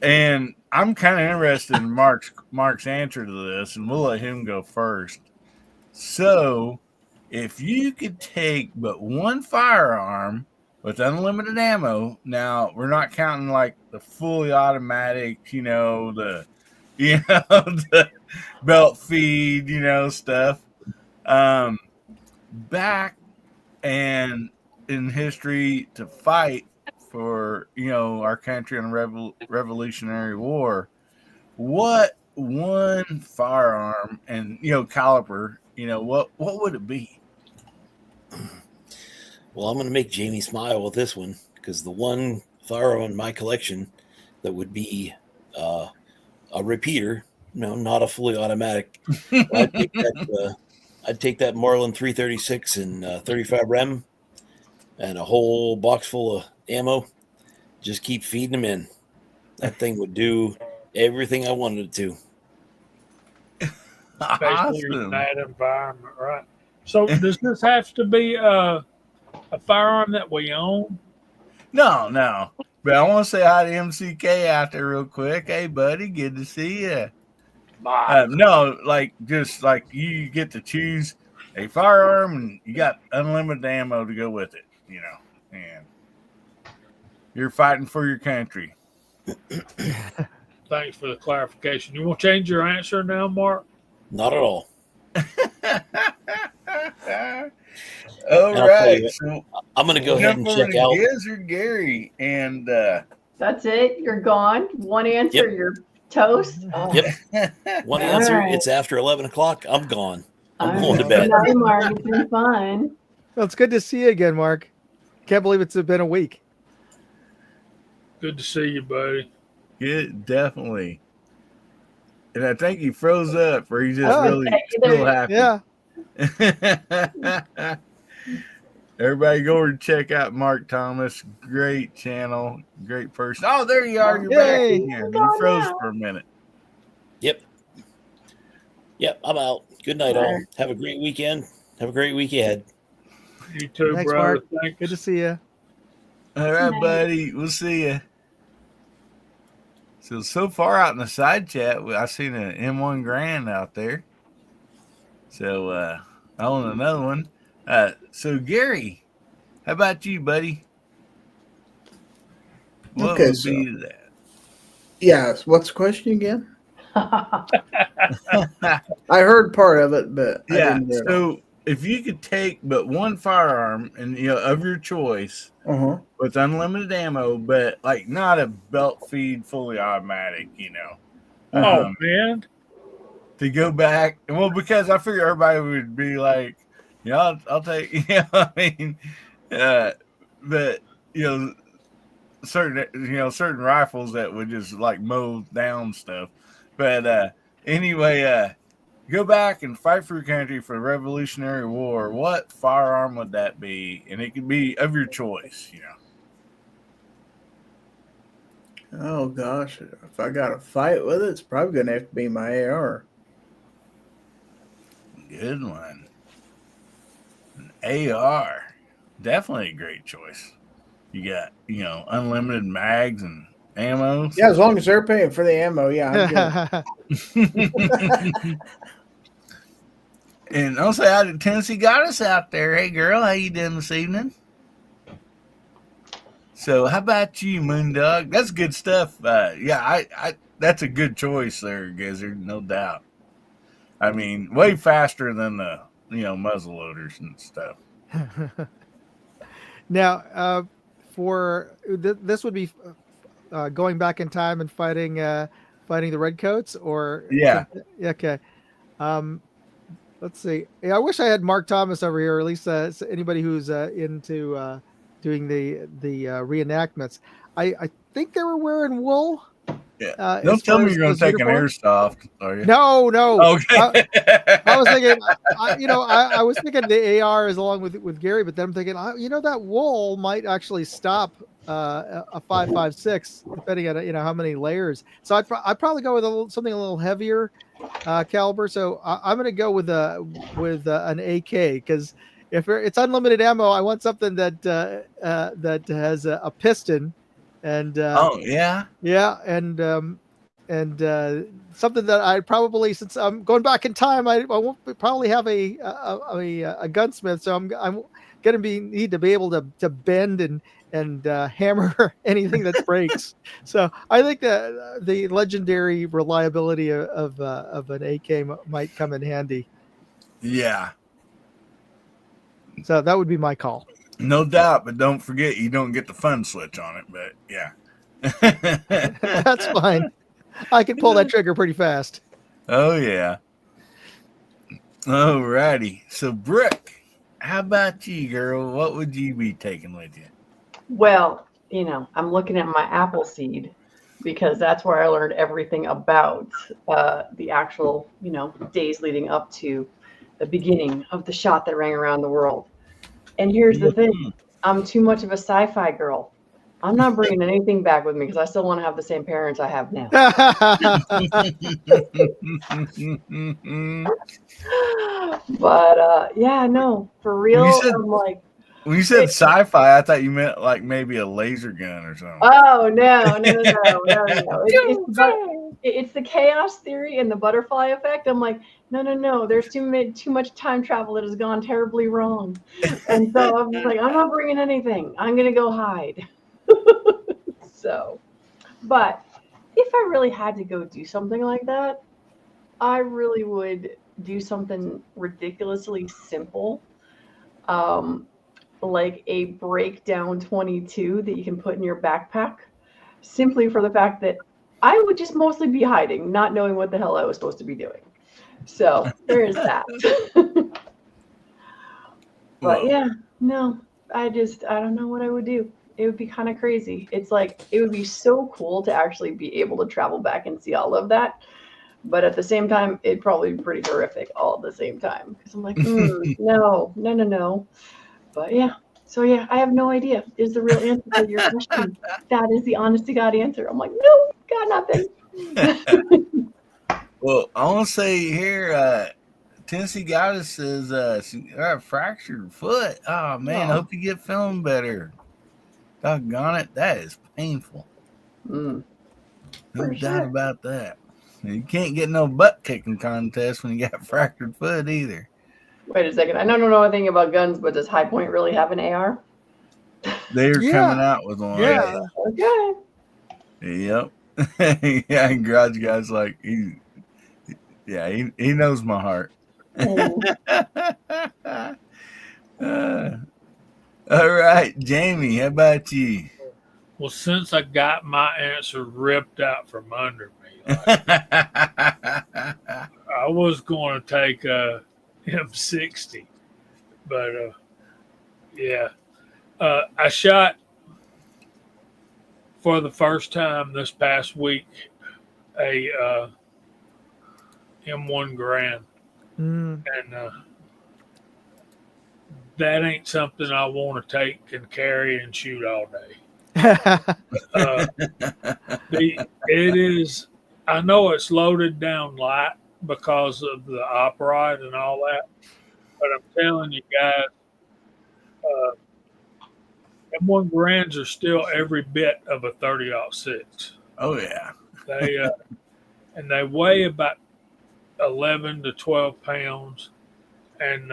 And I'm kind of interested in Mark's answer to this, and we'll let him go first. So, if you could take but one firearm with unlimited ammo, now we're not counting like the fully automatic, the belt feed, stuff. Back and in history to fight for our country in the Revolutionary War, what one firearm and caliber, what would it be? Well, I'm going to make Jamie smile with this one because the one firearm in my collection that would be a repeater, not a fully automatic. I'd take that Marlin 336 and 35 Rem and a whole box full of ammo. Just keep feeding them in. That thing would do everything I wanted it to. Especially in that environment, right? So does this have to be a firearm that we own? No. But I want to say hi to MCK out there real quick. Hey, buddy, good to see you. No, just like you get to choose a firearm and you got unlimited ammo to go with it, and you're fighting for your country. Thanks for the clarification. You want to change your answer now, Mark? Not at all. All right. So I'm going to go ahead and check out. Giz or Gary, and that's it. You're gone. One answer. Yep. You're toast. Oh. Yep. One answer. Right. It's after 11 o'clock. I'm gone. I'm going to bed. Good night, Mark. It's been fun. Well, it's good to see you again, Mark. Can't believe it's been a week. Good to see you, buddy. Good, definitely. And I think he froze up, or he's just really still happy. Yeah. Everybody go over and check out Marc Thomas. Great channel, great person. Oh, there you are. You're back again. You froze for a minute. Yep, I'm out. Good night, all. Have a great weekend. Have a great week ahead. You too, Thanks, brother. Mark. Thanks. Good to see you. All right, buddy. We'll see you. So far out in the side chat, I seen an M1 Grand out there. So I own another one. So Gary, how about you, buddy? What would be that? Yes. What's the question again? I heard part of it, but I didn't hear it. So if you could take but one firearm and of your choice with unlimited ammo, but like not a belt feed fully automatic, Oh man. To go back, well, because I figure everybody would be like, I'll take, but certain rifles that would just like mow down stuff. But anyway, go back and fight for your country for the Revolutionary War. What firearm would that be? And it could be of your choice, Oh gosh, if I got to fight with it, it's probably going to have to be my AR. Good one. An AR. Definitely a great choice. You got, unlimited mags and ammo. Yeah, as long as they're paying for the ammo, yeah, I'm good. And I'll say hi to Tennessee Goddess out there. Hey, girl, how you doing this evening? So how about you, Moondog? That's good stuff. I that's a good choice there, Gizzard, no doubt. I mean, way faster than the, muzzle loaders and stuff. Now, this would be going back in time and fighting the Redcoats, or okay. Let's see. I wish I had Marc Thomas over here, or at least anybody who's into doing the reenactments. I think they were wearing wool. Yeah. Don't tell me you're going to take an airsoft, are you? No. Okay. I was thinking, I was thinking the AR is along with Gary, but then I'm thinking, that wool might actually stop a 5.56, depending on how many layers. So I'd probably go with something a little heavier caliber. So I'm going to go with an AK, because if it's unlimited ammo, I want something that has a piston. And something that I probably, since I'm going back in time, I won't probably have a gunsmith, so I'm going to need to be able to bend and hammer anything that breaks. So I think that the legendary reliability of an AK might come in handy. Yeah. So that would be my call. No doubt, but don't forget you don't get the fun switch on it. But yeah, that's fine. I can pull that trigger pretty fast. Oh yeah. All righty. So Brooke, how about you, girl? What would you be taking with you? Well, I'm looking at my Appleseed because that's where I learned everything about the actual, days leading up to the beginning of the shot that rang around the world. And here's the thing. I'm too much of a sci-fi girl. I'm not bringing anything back with me because I still want to have the same parents I have now. But yeah, no, for real. I'm like, when you said sci-fi, I thought you meant like maybe a laser gun or something. Oh no. It's the chaos theory and the butterfly effect. I'm like, no. There's too much time travel that has gone terribly wrong, and so I'm like, I'm not bringing anything. I'm gonna go hide. So, but if I really had to go do something like that, I really would do something ridiculously simple. Like a breakdown 22 that you can put in your backpack, simply for the fact that I would just mostly be hiding, not knowing what the hell I was supposed to be doing. So there is that. But yeah, no, I don't know what I would do. It would be kind of crazy. It's like, it would be so cool to actually be able to travel back and see all of that. But at the same time, it'd probably be pretty horrific all at the same time. Because I'm like, no. But yeah. So yeah, I have no idea is the real answer to your question. That is the honest to God answer. I'm like, no, got nothing. Well, I want to say here, Tennessee Goddess says she got a fractured foot. Oh man, I hope you get feeling better. Doggone it, that is painful. No doubt about that. You can't get no butt kicking contest when you got a fractured foot either. Wait a second. I don't know anything about guns, but does High Point really have an AR? They're coming out with one. Yeah. Okay. Yep. Yeah, Garage Guy's like, he knows my heart. All right, Jamie, how about you? Well, since I got my answer ripped out from under me, I was going to take a M60, but yeah, I shot for the first time this past week a M1 Grand, and that ain't something I want to take and carry and shoot all day. It is. I know it's loaded down light because of the upright and all that, but I'm telling you guys, M1 Grands are still every bit of a 30-06. Oh yeah, they weigh about 11 to 12 pounds, and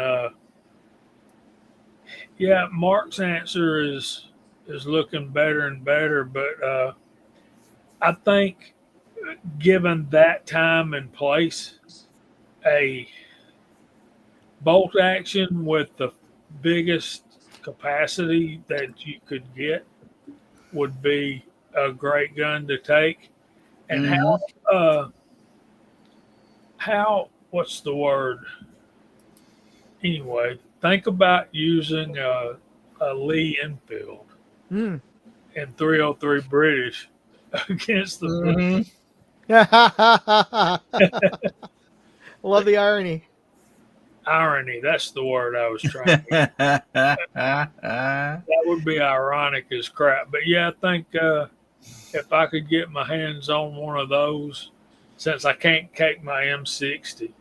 yeah, Mark's answer is looking better and better, but I think given that time and place, a bolt action with the biggest capacity that you could get would be a great gun to take. And how what's the word? Anyway, think about using a Lee Enfield in 303 British against the Love the irony. Irony, that's the word I was trying to get. That would be ironic as crap. But yeah, I think if I could get my hands on one of those, since I can't take my M60,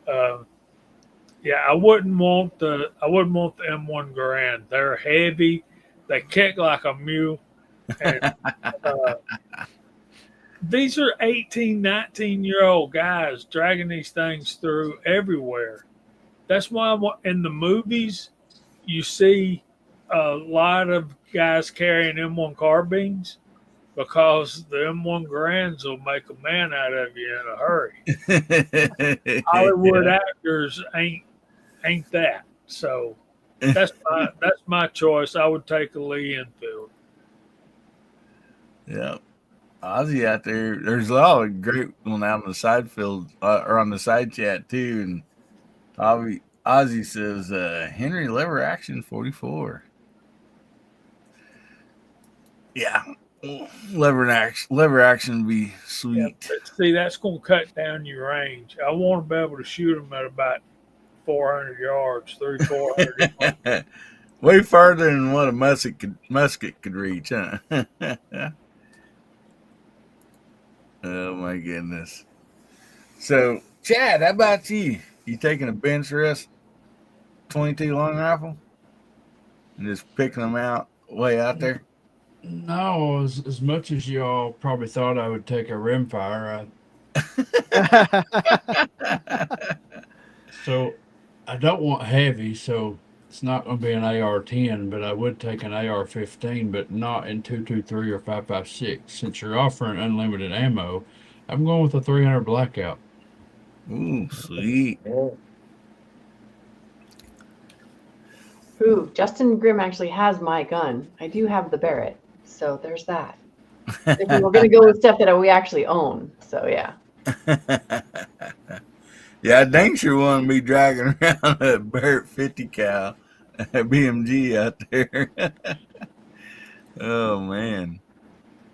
yeah, I wouldn't want the M1 Grand. They're heavy, they kick like a mule, and these are 18, 19-year-old guys dragging these things through everywhere. That's why in the movies you see a lot of guys carrying M1 carbines, because the M1 Grands will make a man out of you in a hurry. Hollywood actors ain't that. So that's my choice. I would take a Lee Enfield. Yeah. Ozzy out there, there's a lot of great one out on the side field or on the side chat too. And Ozzy says Henry lever action 44. Yeah. Lever action would be sweet. Yeah, but see, that's going to cut down your range. I want to be able to shoot them at about 400 yards, 400 yards. Way farther than what a musket could reach, huh? Oh my goodness. So, Chad, how about you? You taking a bench rest 22 long rifle and just picking them out way out there? No, as much as y'all probably thought I would take a rimfire, so I don't want heavy, so it's not going to be an AR-10, but I would take an AR-15, but not in 223 or 5.56. Since you're offering unlimited ammo, I'm going with a 300 Blackout. Ooh, sweet. Ooh, Justin Grimm actually has my gun. I do have the Barrett, so there's that. If we were going to go with stuff that we actually own, so yeah. Yeah, I dang sure want to be dragging around a Barrett 50 cal BMG out there. Oh man.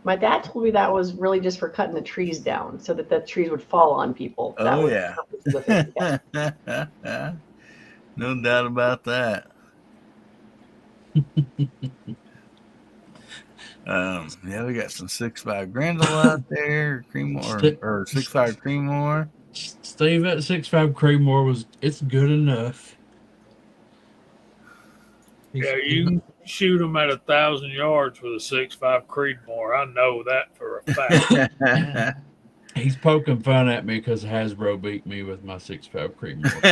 My dad told me that was really just for cutting the trees down so that the trees would fall on people. That Oh was yeah. the purpose of the 50 cal. No doubt about that. Yeah, we got some 6.5 Grendel out there, Creedmoor, or 6.5 Creedmoor. Steve, that 6.5 Creedmoor it's good enough. Yeah, you can shoot them at 1,000 yards with a 6.5 Creedmoor. I know that for a fact. He's poking fun at me because Hasbro beat me with my 6.5 Creedmoor.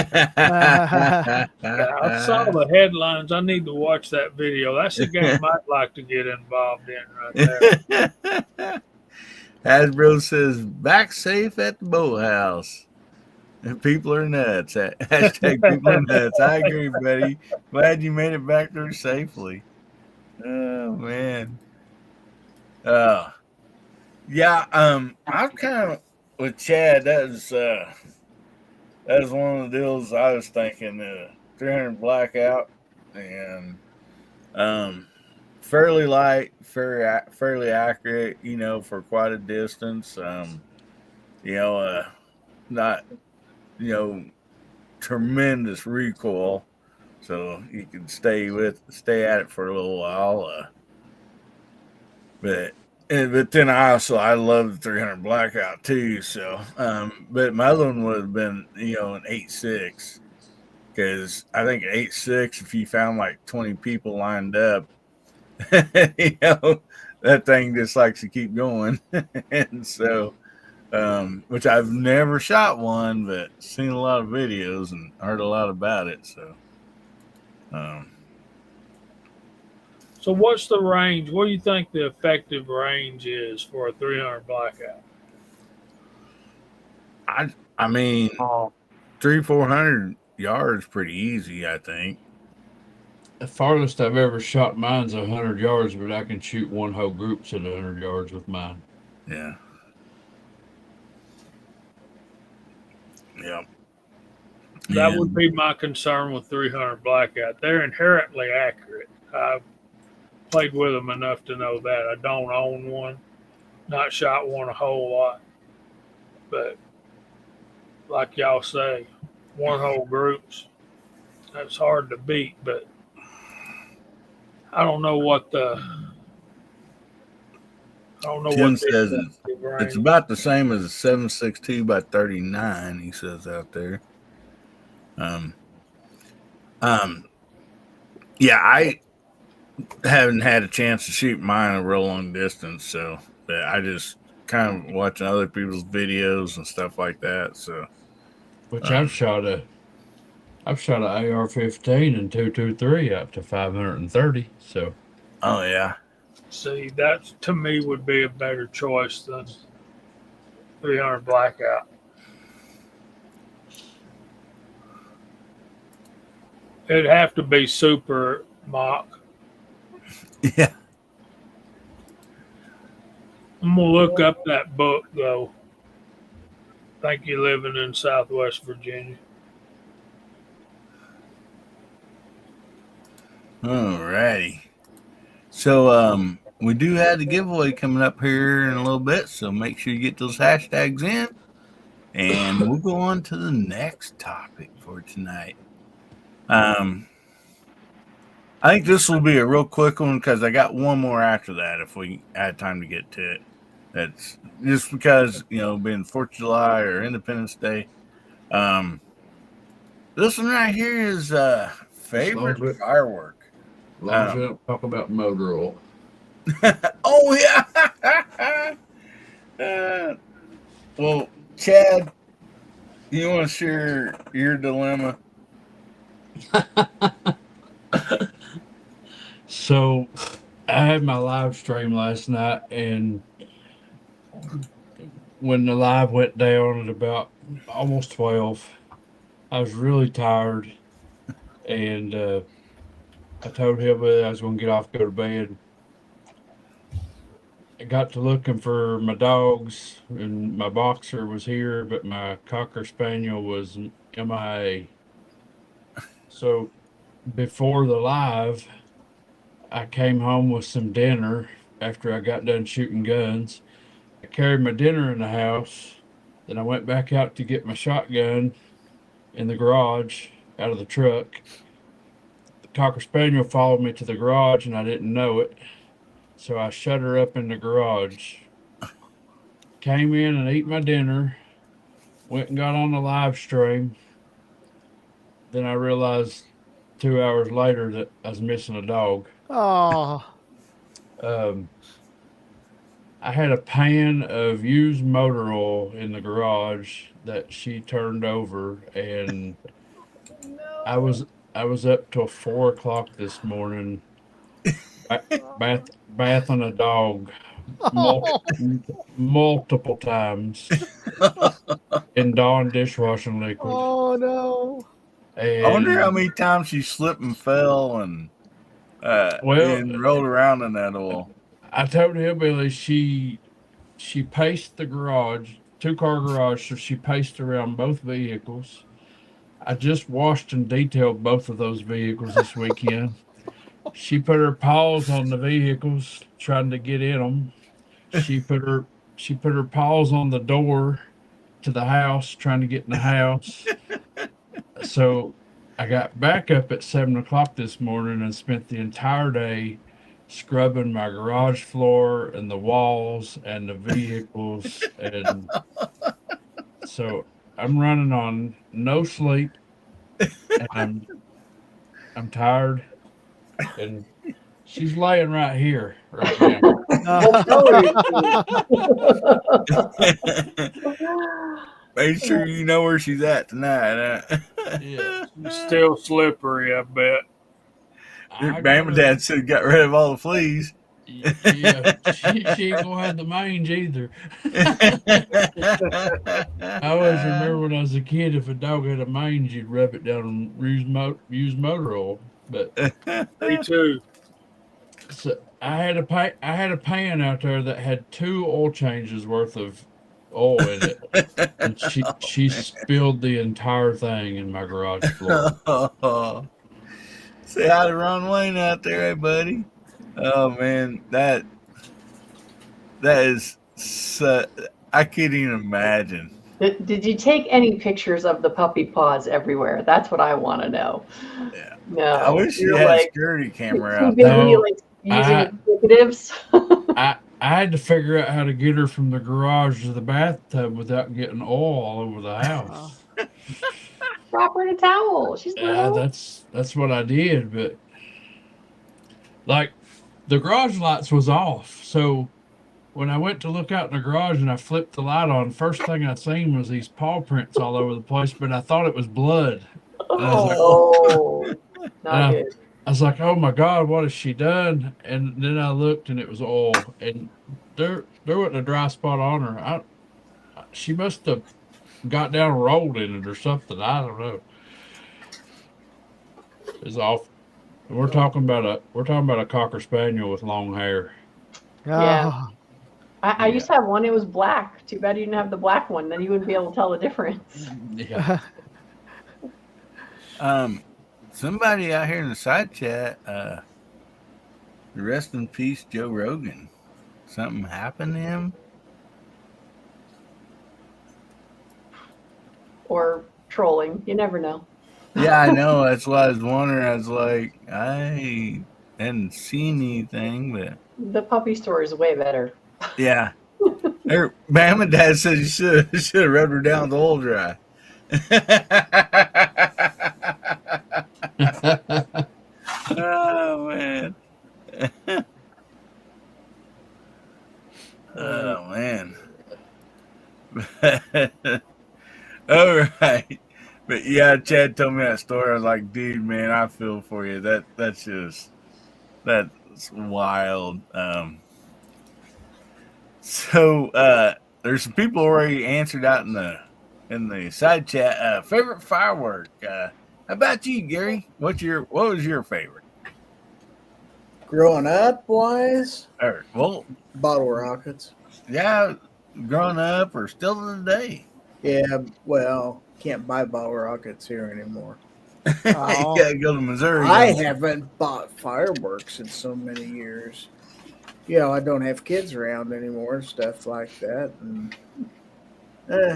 Yeah, I saw the headlines. I need to watch that video. That's a game I'd like to get involved in right there. Hasbro says back safe at the boathouse. People are nuts. Hashtag people are nuts. I agree, buddy. Glad you made it back there safely. Oh man. Yeah, I'm kind of with Chad. That was one of the deals I was thinking. 300 Blackout and fairly light, fairly accurate. For quite a distance. Not tremendous recoil, so you can stay at it for a little while. But then I love the 300 Blackout too. So, but my other one would have been an 8.6, because I think an 8.6, if you found like 20 people lined up, that thing just likes to keep going, and so. Which I've never shot one, but seen a lot of videos and heard a lot about it. So, So what's the range? What do you think the effective range is for a 300 Blackout? I mean, 300-400 yards pretty easy, I think. The farthest I've ever shot mine's 100 yards, but I can shoot one whole group at 100 yards with mine. Yeah. Yep. That would be my concern with 300 Blackout. They're inherently accurate. I've played with them enough to know that. I don't own one, not shot one a whole lot. But like y'all say, one whole groups, that's hard to beat. But I don't know what Tim says it's about the same as a 7.62 by 39. He says out there. Yeah, I haven't had a chance to shoot mine a real long distance, so but I just kind of watching other people's videos and stuff like that. So, which I've shot an AR-15 and 223 up to 530. So, oh yeah. See, that to me would be a better choice than 300 Blackout. It'd have to be super mock. Yeah. I'm going to look up that book, though. I think you're living in Southwest Virginia. Alrighty. So, we do have the giveaway coming up here in a little bit, so make sure you get those hashtags in. And we'll go on to the next topic for tonight. I think this will be a real quick one because I got one more after that if we had time to get to it. That's just because, being 4th of July or Independence Day. This one right here is favorite firework. As long as we don't talk about motor oil. Oh, yeah. Well, Chad, you want to share your dilemma? So I had my live stream last night, and when the live went down at about almost 12, I was really tired, and I told Hillbilly I was going to get off, go to bed. I got to looking for my dogs, and my boxer was here, but my Cocker Spaniel was MIA. So before the live, I came home with some dinner after I got done shooting guns. I carried my dinner in the house. Then I went back out to get my shotgun in the garage out of the truck. The Cocker Spaniel followed me to the garage, and I didn't know it. So I shut her up in the garage. Came in and ate my dinner. Went and got on the live stream. Then I realized 2 hours later that I was missing a dog. Oh. I had a pan of used motor oil in the garage that she turned over, and I was up till 4 o'clock this morning, bathing a dog multiple times in Dawn dishwashing liquid. Oh no! And I wonder how many times she slipped and fell and rolled around in that oil. I told Hillbilly she paced the garage, 2-car garage, so she paced around both vehicles. I just washed and detailed both of those vehicles this weekend. She put her paws on the vehicles, trying to get in them. She put her paws on the door to the house, trying to get in the house. So I got back up at 7 o'clock this morning and spent the entire day scrubbing my garage floor and the walls and the vehicles. And so I'm running on no sleep, and I'm tired, and she's laying right here right now. Make sure you know where she's at tonight. Yeah. It's still slippery, I bet. Your mom and dad should have got rid of all the fleas. Yeah, she ain't gonna have the mange either. I always remember when I was a kid, if a dog had a mange, you'd rub it down and use motor oil. But me too. So I had a pan out there that had 2 oil changes worth of oil in it, and she spilled the entire thing in my garage floor. Say hi to Ron Wayne out there, hey buddy. Oh man, that is I can't even imagine. Did you take any pictures of the puppy paws everywhere? That's what I want to know. Yeah. No, I wish you had a security camera out there. Using executives. I had to figure out how to get her from the garage to the bathtub without getting oil all over the house. Wrap her in a towel. She's little. That's what I did, but like the garage lights was off, so when I went to look out in the garage and I flipped the light on, first thing I seen was these paw prints all over the place, but I thought it was blood. Not good. I was like, oh my God, what has she done? And then I looked and it was oil, and there wasn't a dry spot on her. She must have got down and rolled in it or something. I don't know. It's off. We're talking about a Cocker Spaniel with long hair. Yeah. I used to have one. It was black. Too bad you didn't have the black one. Then you wouldn't be able to tell the difference. Yeah. Somebody out here in the side chat, Rest in peace, Joe Rogan. Something happened to him? Or trolling. You never know. Yeah, I know. That's why I was wondering. I was like, I hadn't seen anything, but The puppy story is way better. yeah. Bama Dad said you should have rubbed her down with oil dry. Oh man. Oh man. All right. But yeah, Chad told me that story. I was like, dude, man, I feel for you. That's wild. So there's some people already answered out in the side chat. Favorite firework. How about you, Gary? What was your favorite? Growing up wise, Well, bottle rockets. Yeah, growing up or still to today. Yeah, well, can't buy bottle rockets here anymore. You gotta go to Missouri. I haven't bought fireworks in so many years. You know, I don't have kids around anymore, stuff like that, and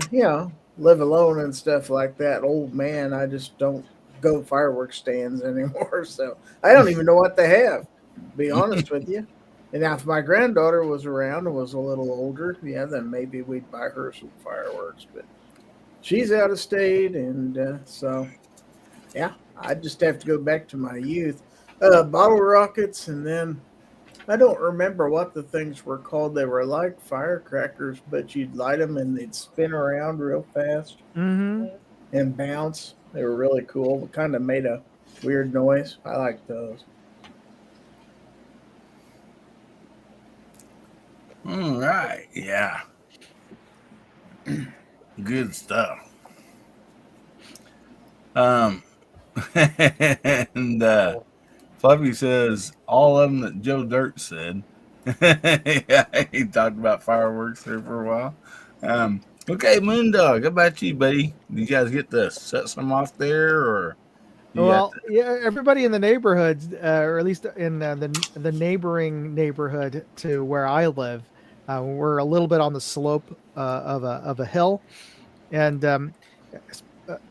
you know, live alone and stuff like that. Old man, I just don't go to fireworks stands anymore, so I don't even know what they have. To be honest with you. And now if my granddaughter was around and was a little older, yeah, then maybe we'd buy her some fireworks. But she's out of state, and so, yeah, I just have to go back to my youth. Bottle rockets, and then I don't remember what the things were called. They were like firecrackers, but you'd light them and they'd spin around real fast and bounce. They were really cool. It kind of made a weird noise. I like those. All right, yeah. Good stuff. And Fluffy says all of them that Joe Dirt said. Yeah, he talked about fireworks there for a while. Okay, Moondog, how about you, buddy? Did you guys get to set some off there, or? Well, yeah, everybody in the neighborhood, or at least in the neighboring neighborhood to where I live, we're a little bit on the slope of a hill, and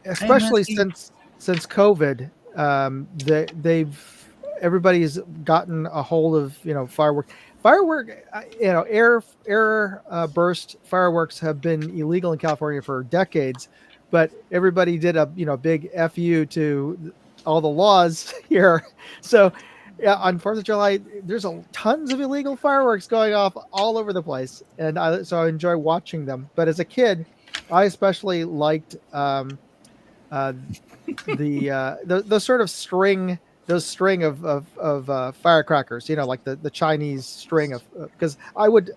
especially since COVID, everybody's gotten a hold of firework, air burst fireworks have been illegal in California for decades. But everybody did a big FU to all the laws here. So yeah, on 4th of July, there's tons of illegal fireworks going off all over the place, and so I enjoy watching them. But as a kid, I especially liked the sort of string of firecrackers. Like the Chinese string of, because I would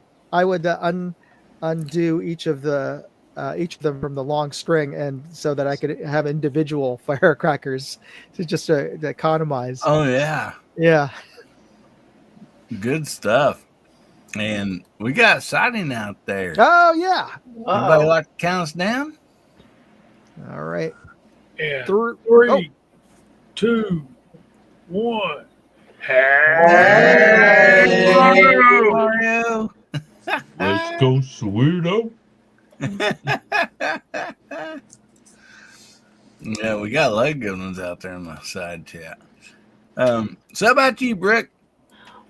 undo each of them from the long string, and so that I could have individual firecrackers to economize. Oh yeah. Good stuff. And we got sighting out there. Oh yeah. Everybody like to count us down? All right. Yeah. 3, 2, 1. Hey, Mario. Let's go, Sweeto. Yeah, we got a lot of good ones out there in the side chat. So how about you, Brick?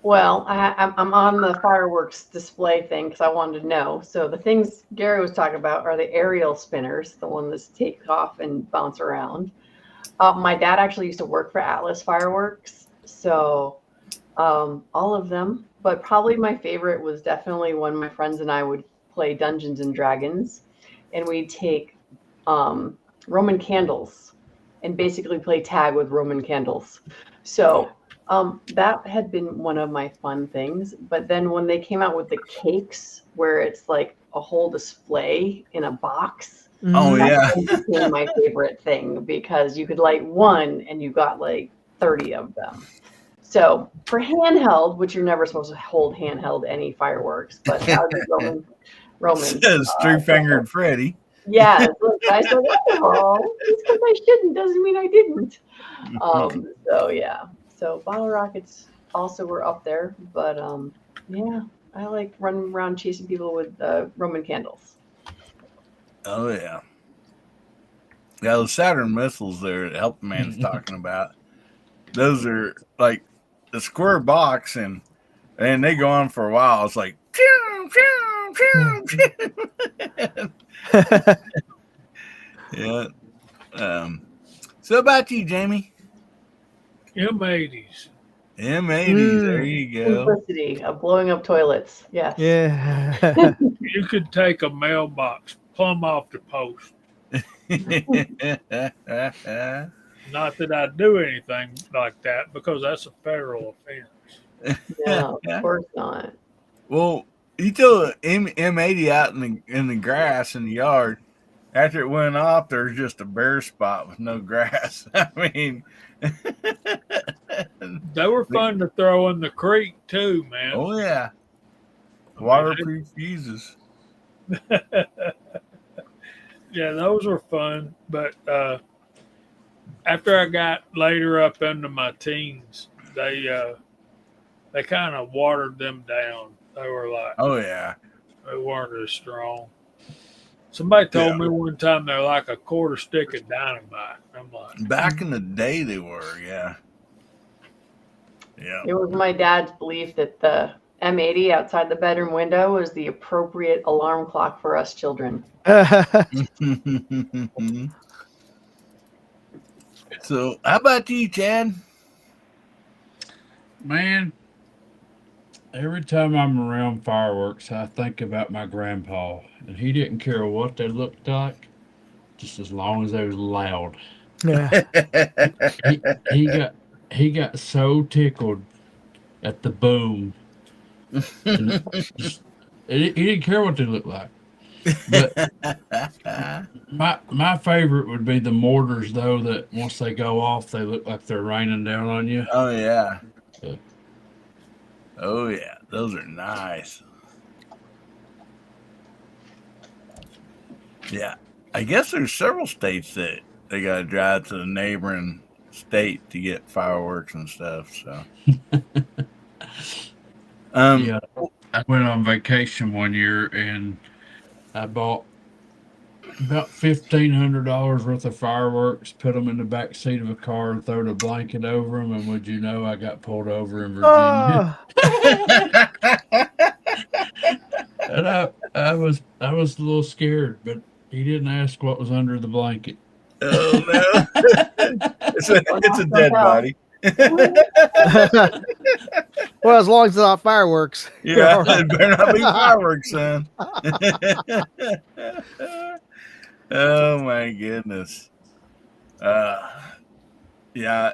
Well, I'm on the fireworks display thing because I wanted to know. So the things Gary was talking about are the aerial spinners, the one that take off and bounce around. My dad actually used to work for Atlas Fireworks, so all of them. But probably my favorite was definitely when my friends and I would play Dungeons and Dragons, and we'd take Roman candles and basically play tag with Roman candles. So that had been one of my fun things. But then when they came out with the cakes, where it's like a whole display in a box, that became my favorite thing, because you could light one and you got like 30 of them. So for handheld, which you're never supposed to hold handheld any fireworks, but that would be Roman. Says three-fingered Freddy. Yeah, I said, oh, it's because I shouldn't, doesn't mean I didn't. So yeah, so bottle rockets also were up there. But yeah, I like running around chasing people with Roman candles. Oh yeah. Yeah, those Saturn missiles there that Help Man's talking about. Those are like the square box, and they go on for a while. It's like pew, pew, pew, pew. Yeah. So about you, Jamie? M80s. M80s. There you go. Simplicity of blowing up toilets. Yes. Yeah. You could take a mailbox plumb off the post. Not that I do anything like that, because that's a federal offense. No, of course not. Well, you throw an M80 out in the grass in the yard. After it went off, there's just a bare spot with no grass. I mean, they were fun to throw in the creek too, man. Oh yeah, waterproof fuses. Yeah, those were fun. But after I got later up into my teens, they kind of watered them down. They were like, oh yeah, they weren't as strong. Somebody told me one time they're like a quarter stick of dynamite. I'm like, back in the day they were, yeah. It was my dad's belief that the M80 outside the bedroom window was the appropriate alarm clock for us children. So, how about you, Chad? Man, every time I'm around fireworks, I think about my grandpa, and he didn't care what they looked like, just as long as they was loud. Yeah. He got so tickled at the boom. He didn't care what they looked like. But my favorite would be the mortars, though, that once they go off, they look like they're raining down on you. Oh yeah. Oh yeah, those are nice. Yeah, I guess there's several states that they got to drive to the neighboring state to get fireworks and stuff. So, yeah, I went on vacation one year and I bought about $1,500 worth of fireworks, put them in the back seat of a car, and threw a blanket over them. And would you know, I got pulled over in Virginia. And I was a little scared, but he didn't ask what was under the blanket. Oh no, it's a dead body. Well, as long as it's not fireworks. Yeah, it better not be fireworks, son. Oh my goodness. Yeah.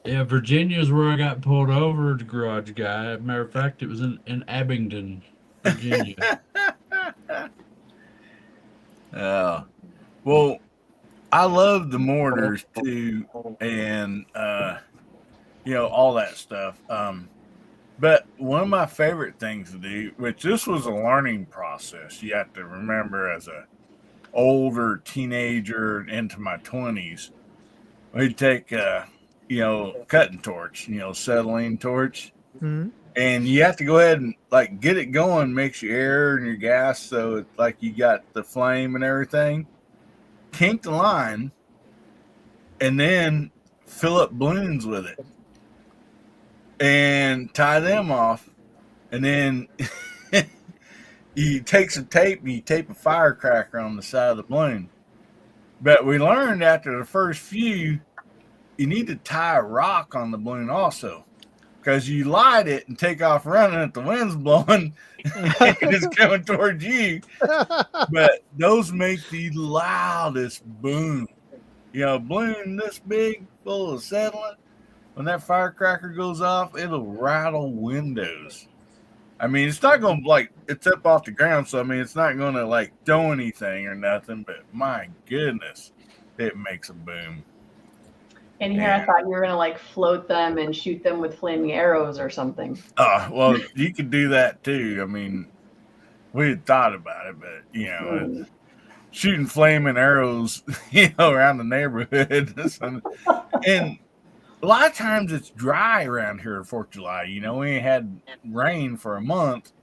Yeah, Virginia's where I got pulled over, the garage guy. Matter of fact, it was in Abingdon, Virginia. Oh, well, I love the mortars too, and all that stuff. But one of my favorite things to do, which this was a learning process, you have to remember as a older teenager into my 20s, we'd take cutting torch, acetylene torch. Mm-hmm. And you have to go ahead and like get it going, mix your air and your gas so it's like you got the flame and everything. Kink the line, and then fill up balloons with it, and tie them off, and then you take some tape and you tape a firecracker on the side of the balloon. But we learned after the first few, you need to tie a rock on the balloon also. Because you light it and take off running if the wind's blowing and it's coming towards you. But those make the loudest boom. A balloon this big, full of acetylene, when that firecracker goes off, it'll rattle windows. I mean, it's not going to, it's up off the ground, so, I mean, it's not going to, throw anything or nothing, but my goodness, it makes a boom. And here I thought you were going to float them and shoot them with flaming arrows or something. Well, you could do that too. I mean, we had thought about it, but shooting flaming arrows, around the neighborhood. And a lot of times it's dry around here at 4th of July. You know, we ain't had rain for a month.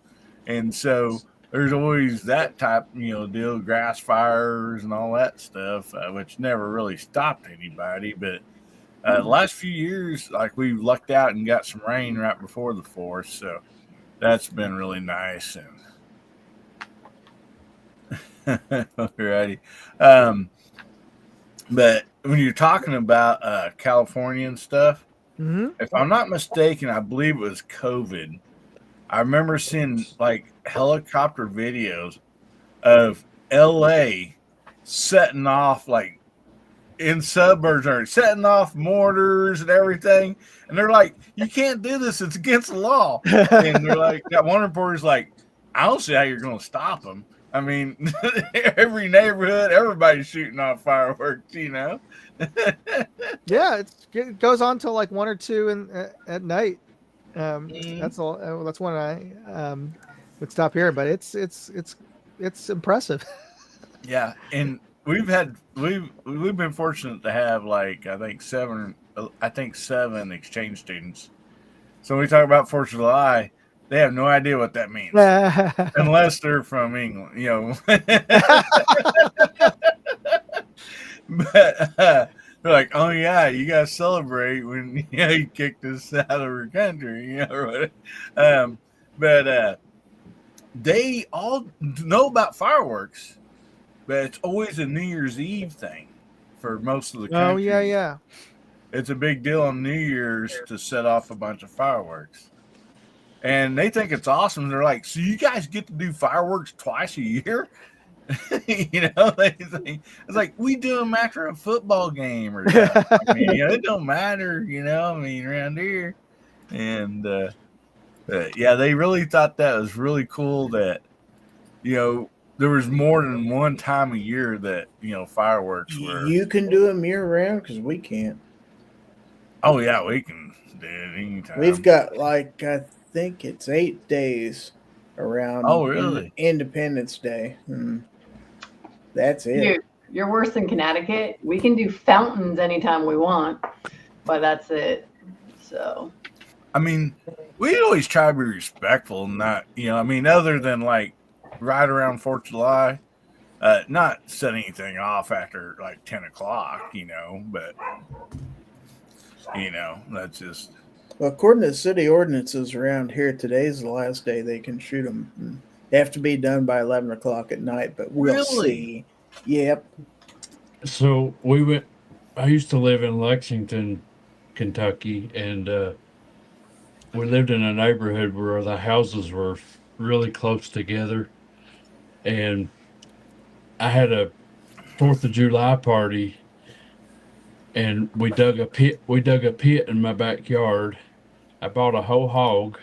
And so there's always that type, deal, grass fires and all that stuff, which never really stopped anybody. But the last few years, like, we've lucked out and got some rain right before the 4th. So that's been really nice. And alrighty. But when you're talking about California and stuff, if I'm not mistaken, I believe it was COVID. I remember seeing like helicopter videos of LA setting off like in suburbs or setting off mortars and everything. And they're like, you can't do this. It's against the law. And they're like, that one reporter's like, I don't see how you're going to stop them. I mean, every neighborhood, everybody's shooting off fireworks, Yeah, it goes on till like 1 or 2 at night. That's all. That's when I would stop here, but it's impressive. Yeah, and we've been fortunate to have like I think seven exchange students. So when we talk about 4th of July, they have no idea what that means unless they're from England, But they're like, oh yeah, you guys celebrate when you kicked us out of our country, But they all know about fireworks, but it's always a New Year's Eve thing for most of the country. Oh yeah. It's a big deal on New Year's to set off a bunch of fireworks, and they think it's awesome. They're like, so you guys get to do fireworks twice a year? It's like we do them after a football game or something. I mean, it don't matter, around here. And yeah, they really thought that was really cool that there was more than one time a year that fireworks were. You can do them year round because we can't. Oh yeah, we can do it anytime. We've got like I think it's 8 days around. Oh really? Independence Day. That's it. Dude, you're worse than Connecticut. We can do fountains anytime we want, but that's it. So, I mean, we always try to be respectful, and not, other than like right around 4th of July, not set anything off after like 10 o'clock, but that's just. Well, according to city ordinances around here, today's the last day they can shoot them. They have to be done by 11 o'clock at night, but we'll see. Yep. So I used to live in Lexington, Kentucky, and we lived in a neighborhood where the houses were really close together. And I had a 4th of July party, and we dug a pit in my backyard. I bought a whole hog.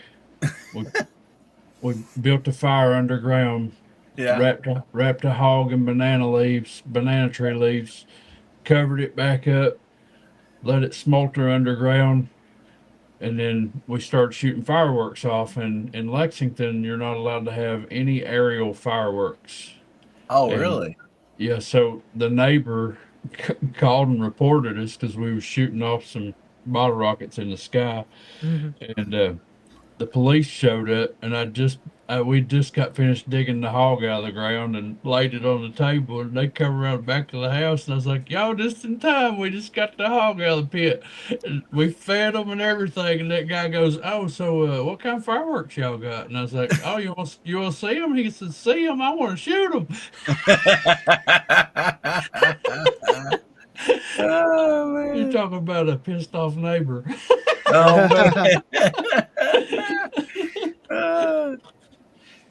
We built a fire underground. Yeah. Wrapped a hog in banana tree leaves, covered it back up, let it smolder underground, and then we started shooting fireworks off. And in Lexington, you're not allowed to have any aerial fireworks. Oh, really? Yeah. So the neighbor called and reported us because we were shooting off some bottle rockets in the sky, and the police showed up, and we just got finished digging the hog out of the ground and laid it on the table, and they come around the back of the house, and I was like, y'all, just in time, we just got the hog out of the pit. And we fed them and everything, and that guy goes, oh, so what kind of fireworks y'all got? And I was like, oh, you want to see them? He said, see them? I want to shoot them. Oh, man. You're talking about a pissed off neighbor. Oh, man.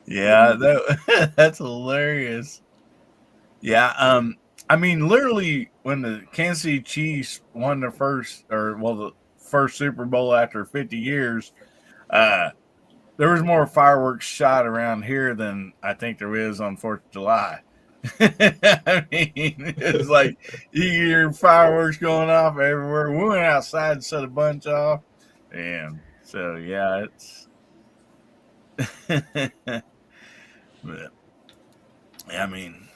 Yeah, that's hilarious. Yeah, I mean, literally, when the Kansas City Chiefs won the first Super Bowl after 50 years, there was more fireworks shot around here than I think there is on 4th of July. I mean, it's like you hear fireworks going off everywhere. We went outside and set a bunch off, and so yeah, it's. But I mean,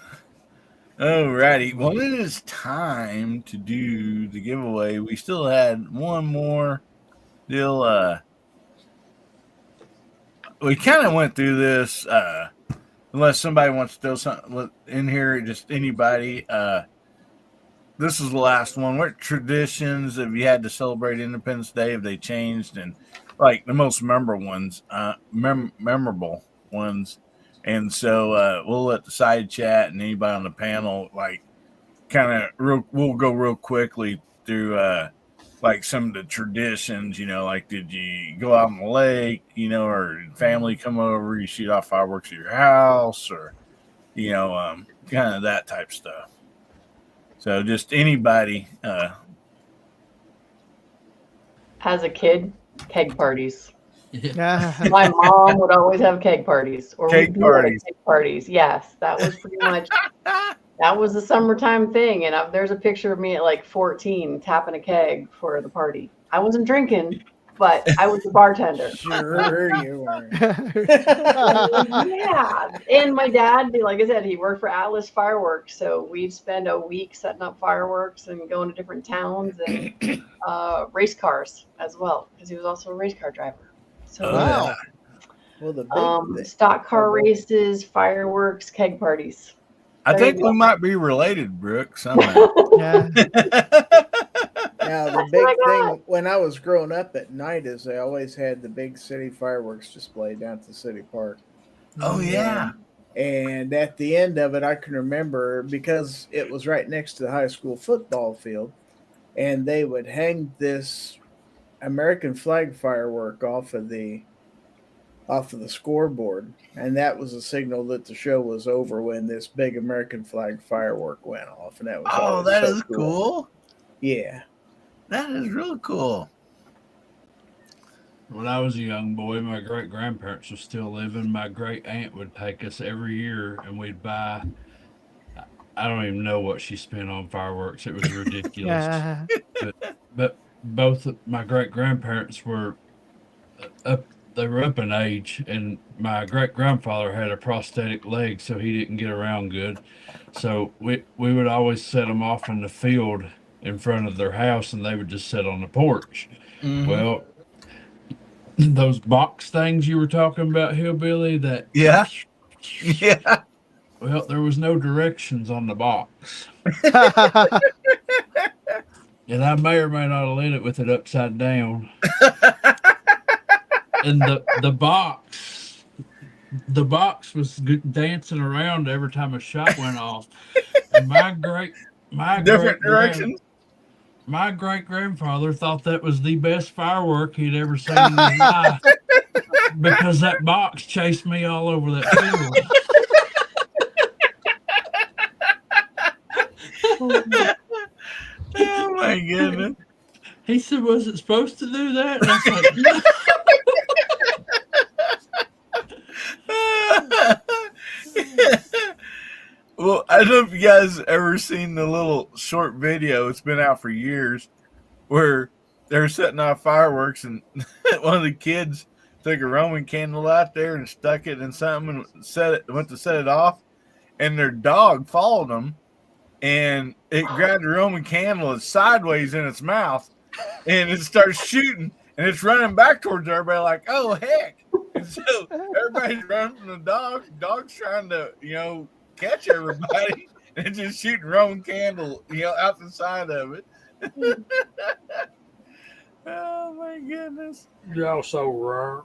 Alrighty. Well, it is time to do the giveaway. We still had one more deal. We kind of went through this. Unless somebody wants to throw something in here, just anybody. This is the last one. What traditions have you had to celebrate Independence Day? Have they changed? And like the most memorable ones, And so we'll let the side chat and anybody on the panel we'll go real quickly through like some of the traditions, like did you go out on the lake, or family come over, you shoot off fireworks at your house, or kind of that type stuff. So just anybody. As a kid, keg parties. Yeah. My mom would always have keg parties, or Keg parties. Keg parties. Yes, that was pretty much. That was the summertime thing, and there's a picture of me at like 14 tapping a keg for the party. I wasn't drinking, but I was the bartender. Sure you were. Yeah, and my dad, like I said, he worked for Atlas Fireworks, so we'd spend a week setting up fireworks and going to different towns and race cars as well, because he was also a race car driver. So Wow. Well, the big stock car races, fireworks, keg parties. I think we might be related, Brooke, somehow. Yeah. Now, the big thing when I was growing up at night is they always had the big city fireworks display down at the city park. Oh, yeah. And at the end of it, I can remember because it was right next to the high school football field, and they would hang this American flag firework off of the scoreboard, and that was a signal that the show was over when this big American flag firework went off, and that was that is cool. Yeah, that is really cool. When I was a young boy, my great grandparents were still living. My great aunt would take us every year, and we'd buy. I don't even know what she spent on fireworks. It was ridiculous. But both of my great grandparents were up. They were up in age, and my great grandfather had a prosthetic leg, so he didn't get around good. So we would always set them off in the field in front of their house, and they would just sit on the porch. Mm-hmm. Well, those box things you were talking about, Hillbilly, that yeah. Well, there was no directions on the box. And I may or may not have lit it with it upside down. And the box was directions around every time a shot went off. And my great grandfather thought that was the best firework he'd ever seen in his life, because that box chased me all over that field. Oh my goodness. He said, "Was it supposed to do that?" And I was like, "No." Well, I don't know if you guys ever seen the little short video. It's been out for years, where they're setting off fireworks, and one of the kids took a Roman candle out there and stuck it in something and went to set it off, and their dog followed them, and it grabbed the Roman candle and sideways in its mouth, and it starts shooting, and it's running back towards everybody like, "Oh heck!" And so everybody's running from the dog. The dog's trying to, catch everybody, and it's just shooting Roman candle, out the side of it. Oh my goodness! Y'all so rare.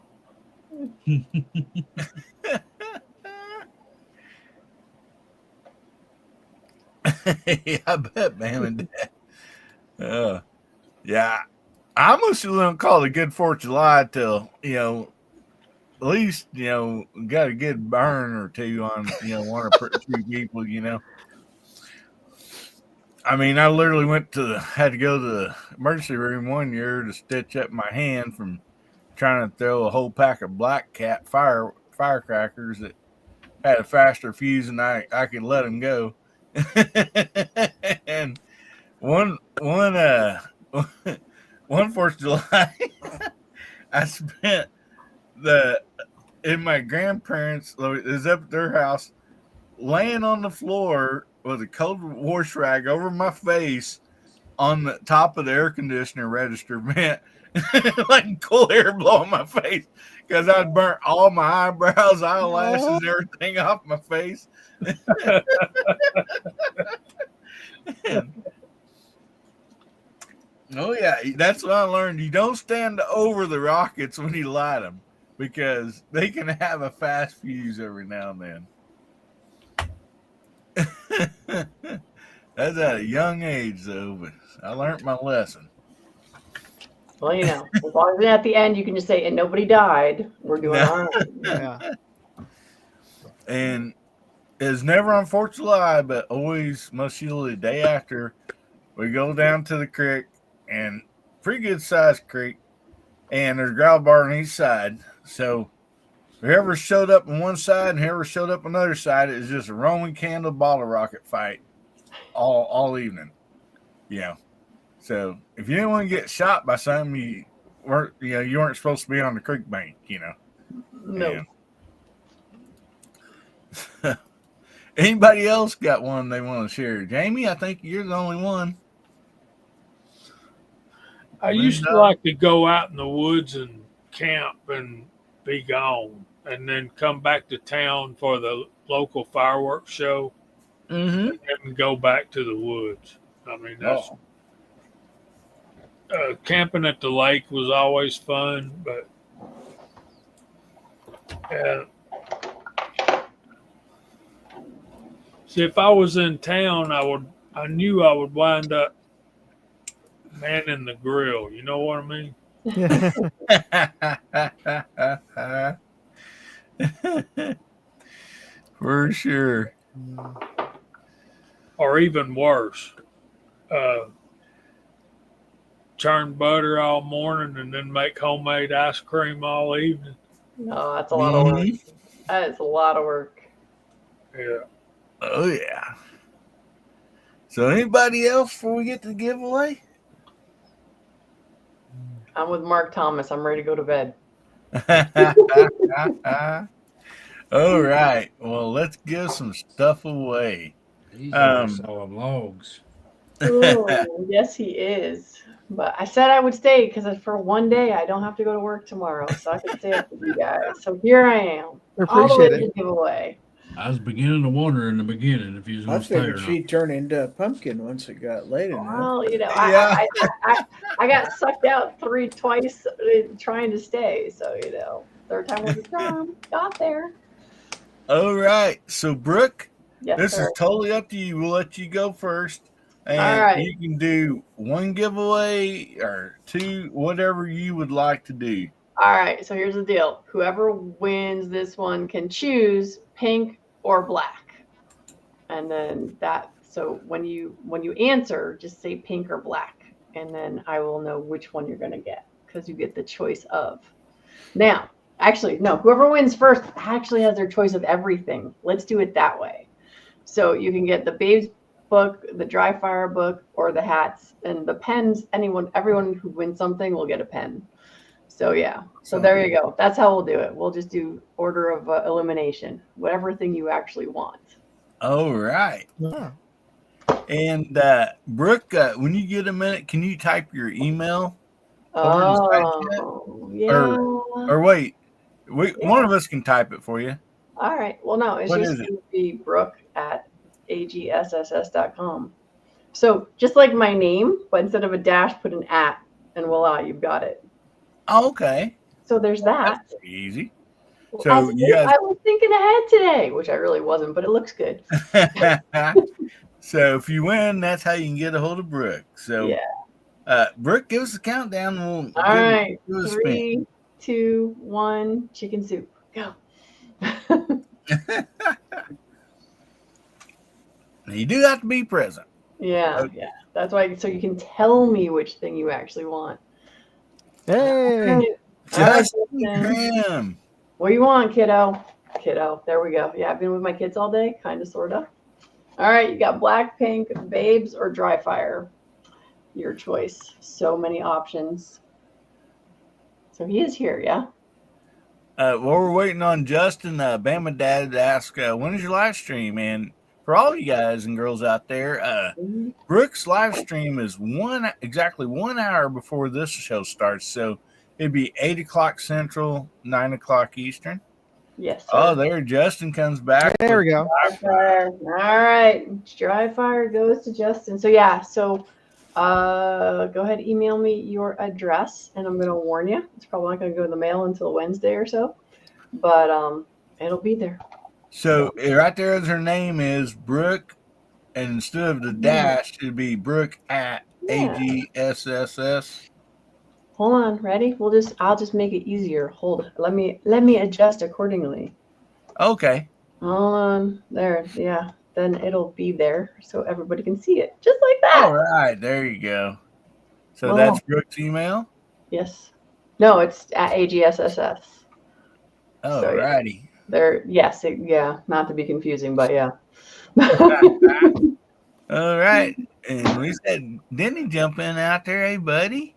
I bet, Mom and Dad. Yeah, I almost don't call it a good 4th of July till at least got a good burn or two on one or two people. I mean, I literally had to go to the emergency room one year to stitch up my hand from trying to throw a whole pack of Black Cat firecrackers that had a faster fuse than I could let them go. And one 4th of July, I spent in my grandparents' is up at their house, laying on the floor with a cold wash rag over my face on the top of the air conditioner register, man. Like cool air blowing my face because I'd burnt all my eyebrows, eyelashes, and everything off my face. Oh yeah, that's what I learned. You don't stand over the rockets when you light them because they can have a fast fuse every now and then. That's at a young age, though. But I learned my lesson. Well, you know, as long as at the end you can just say, "And nobody died." We're doing all right. Yeah. And it's never on 4th of July, but always, most usually the day after, we go down to the creek, and pretty good sized creek, and there's a gravel bar on each side. So whoever showed up on one side and whoever showed up on the other side is just a Roman candle bottle rocket fight all evening. You know. So if you didn't want to get shot by something, you weren't supposed to be on the creek bank, you know. No. Anybody else got one they want to share? Jamie, I think you're the only one. I used to like to go out in the woods and camp and be gone, and then come back to town for the local fireworks show, and then go back to the woods. I mean, that's camping at the lake was always fun, but see, if I was in town, I knew I would wind up manning the grill. You know what I mean? For sure. Or even worse, churn butter all morning and then make homemade ice cream all evening. No, that's a lot of work. That is a lot of work. Yeah. Oh yeah. So anybody else before we get to the giveaway? I'm with Marc Thomas. I'm ready to go to bed. All right. Well, let's give some stuff away. He's selling logs. Ooh, yes, he is. But I said I would stay because for one day I don't have to go to work tomorrow, so I can stay up with you guys. So here I am. Appreciate it. To give away. I was beginning to wonder in the beginning if he was going I to stay or figured not. she'd turn into a pumpkin once it got late enough. Well, you know, Yeah. I got sucked out twice trying to stay. So, you know, third time was a charm. Got there. All right. So, Brooke, Yes, this sir. is totally up to you. We'll let you go first. And All right. you can do one giveaway or two, whatever you would like to do. All right. So here's the deal. Whoever wins this one can choose pink or black. And then so when you answer, just say pink or black. And then I will know which one you're going to get because you get the choice of. Now, actually, no, whoever wins first actually has their choice of everything. Let's do it that way. So you can get the Babes book, the dry fire book, or the hats and the pens. Everyone who wins something will get a pen. So yeah, so there you go. That's how we'll do it. We'll just do order of elimination, whatever thing you actually want. All right. Yeah. And Brooke, when you get a minute, can you type your email? Oh, yeah. Or wait, one of us can type it for you. All right. Well, no, it's What just is it? going to be brooke@agsss.com. So just like my name, but instead of a dash, put an @ and voila, you've got it. Oh, okay. So there's that. That's pretty easy. Well, So I was thinking ahead today, which I really wasn't, but it looks good. So if you win, that's how you can get a hold of Brooke. So Yeah. Brooke, give us a countdown. All right. Give us a 3, 2, 1, chicken soup. Go. You do have to be present. Yeah, yeah. That's why, so you can tell me which thing you actually want. Hey. Just Justin. him. What do you want, kiddo? Kiddo. There we go. Yeah, I've been with my kids all day, kind of, sort of. All right, you got black, pink, Babes, or dry fire. Your choice. So many options. So he is here, yeah? Well, we're waiting on Justin, Bama Dad, to ask when is your live stream? And for all you guys and girls out there, Brooke's live stream is exactly 1 hour before this show starts. So it'd be 8 o'clock Central, 9 o'clock Eastern. Yes. Sir. Oh, there Justin comes back. There we go. All right. Dry fire goes to Justin. So yeah, go ahead, email me your address, and I'm gonna warn you, it's probably not gonna go in the mail until Wednesday or so. But it'll be there. So right there as her name is Brooke, and instead of the dash, it'd be Brooke at AGSSS. Hold on, ready? I'll just make it easier. Hold. Let me adjust accordingly. Okay. Hold on. There. Yeah. Then it'll be there so everybody can see it. Just like that. All right, there you go. So that's Brooke's email? Yes. No, it's at AGSSS. Oh, so, righty. Yeah. There, yes, not to be confusing, but yeah. All right. And we said, didn't he jump in out there, hey, buddy?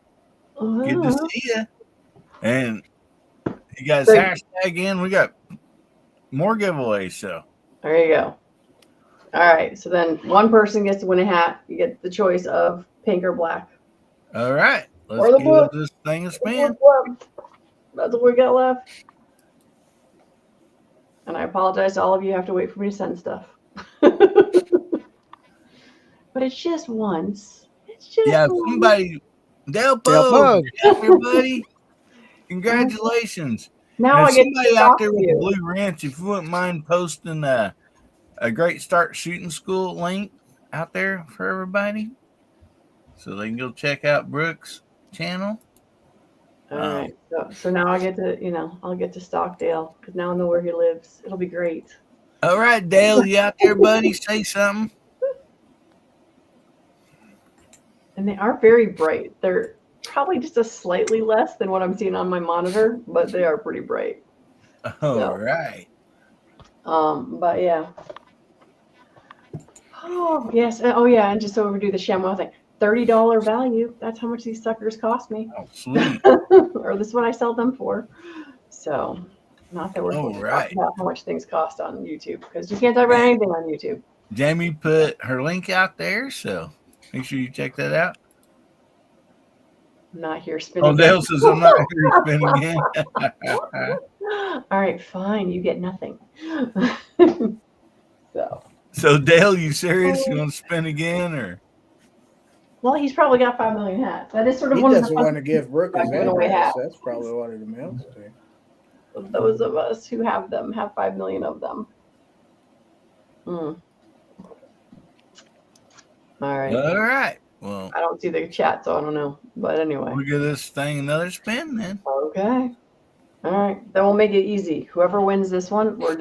Good to see you. And you guys hashtag in. We got more giveaways. So there you go. All right. So then one person gets to win a hat. You get the choice of pink or black. All right. Let's give this thing a spin. That's what we got left. And I apologize to all of you. Have to wait for me to send stuff. But it's just once. It's just somebody. Del Pogue, everybody! Congratulations! Now I get somebody out there with a blue wrench. If you wouldn't mind posting a Great Start Shooting School link out there for everybody, so they can go check out Brooke's channel. All right. So now I get to, I'll get to stalk Dale because now I know where he lives. It'll be great. All right, Dale, you out there, buddy? Say something. And they are very bright. They're probably just a slightly less than what I'm seeing on my monitor, but they are pretty bright. All right. But yeah. Oh, yes. Oh, yeah. And just to overdo the ShamWow thing, $30 value. That's how much these suckers cost me. Oh, sweet. Or this is what I sell them for. So, not that we're talking about how much things cost on YouTube, because you can't talk about anything on YouTube. Jamie put her link out there, so make sure you check that out. I'm not here spinning. Oh, Dale says I'm not here spinning again. All right, fine. You get nothing. So Dale, you serious? You want to spin again, or? Well, he's probably got 5 million hats. That is sort of he one doesn't of the want to give Brooke his address. That's probably what it amounts to. Those of us who have them have 5 million of them. All right. All right. Well, I don't see the chat, so I don't know. But anyway, we'll give this thing another spin then. Okay. All right. Then we'll make it easy. Whoever wins this one, they're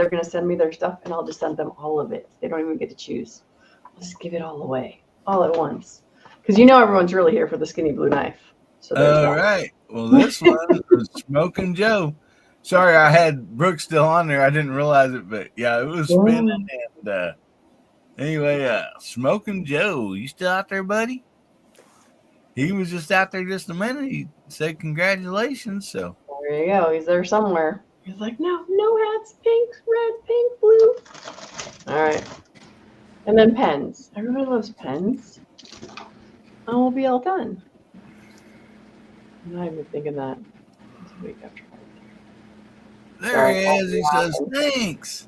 gonna send me their stuff, and I'll just send them all of it. They don't even get to choose. I'll just give it all away, all at once, because everyone's really here for the skinny blue knife. So all right. Well, this one is Smoking Joe. Sorry, I had Brooke still on there. I didn't realize it, but yeah, it was spinning. And anyway, Smoking Joe, you still out there, buddy? He was just out there just a minute. He said congratulations. So there you go. He's there somewhere. He's like, no hats, pink, red, pink, blue. All right. And then pens. Everybody loves pens. And we'll be all done. I'm not even thinking that. It's a week after. There he is. He says, thanks.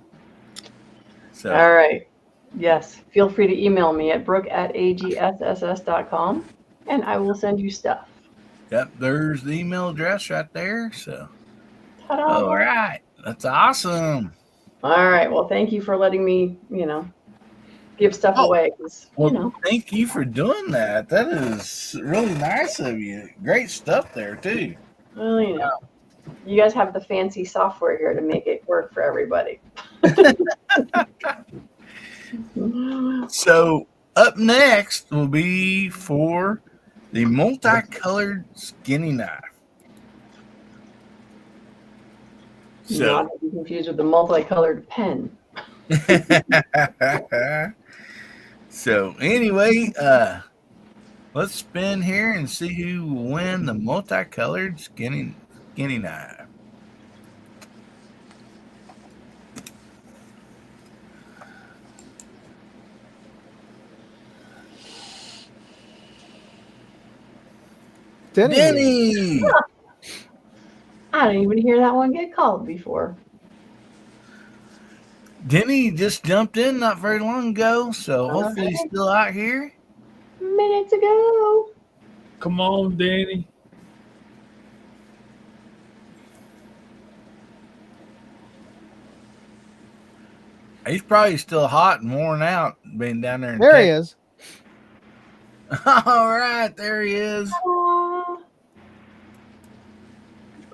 So. All right. Yes. Feel free to email me at brooke@agsss.com, and I will send you stuff. Yep. There's the email address right there. So. Ta-da. All right. That's awesome. All right. Well, thank you for letting me, give stuff away. Thank you for doing that. That is really nice of you. Great stuff there, too. Well, you guys have the fancy software here to make it work for everybody. So up next will be for the multicolored skinny knife. So not to be confused with the multicolored pen. So anyway, let's spin here and see who will win the multicolored skinny knife. Denny. I didn't even hear that one get called before. Denny just jumped in not very long ago, so hopefully he's still out here. Minutes ago. Come on, Danny. He's probably still hot and worn out, being down there. There he is. All right, there he is.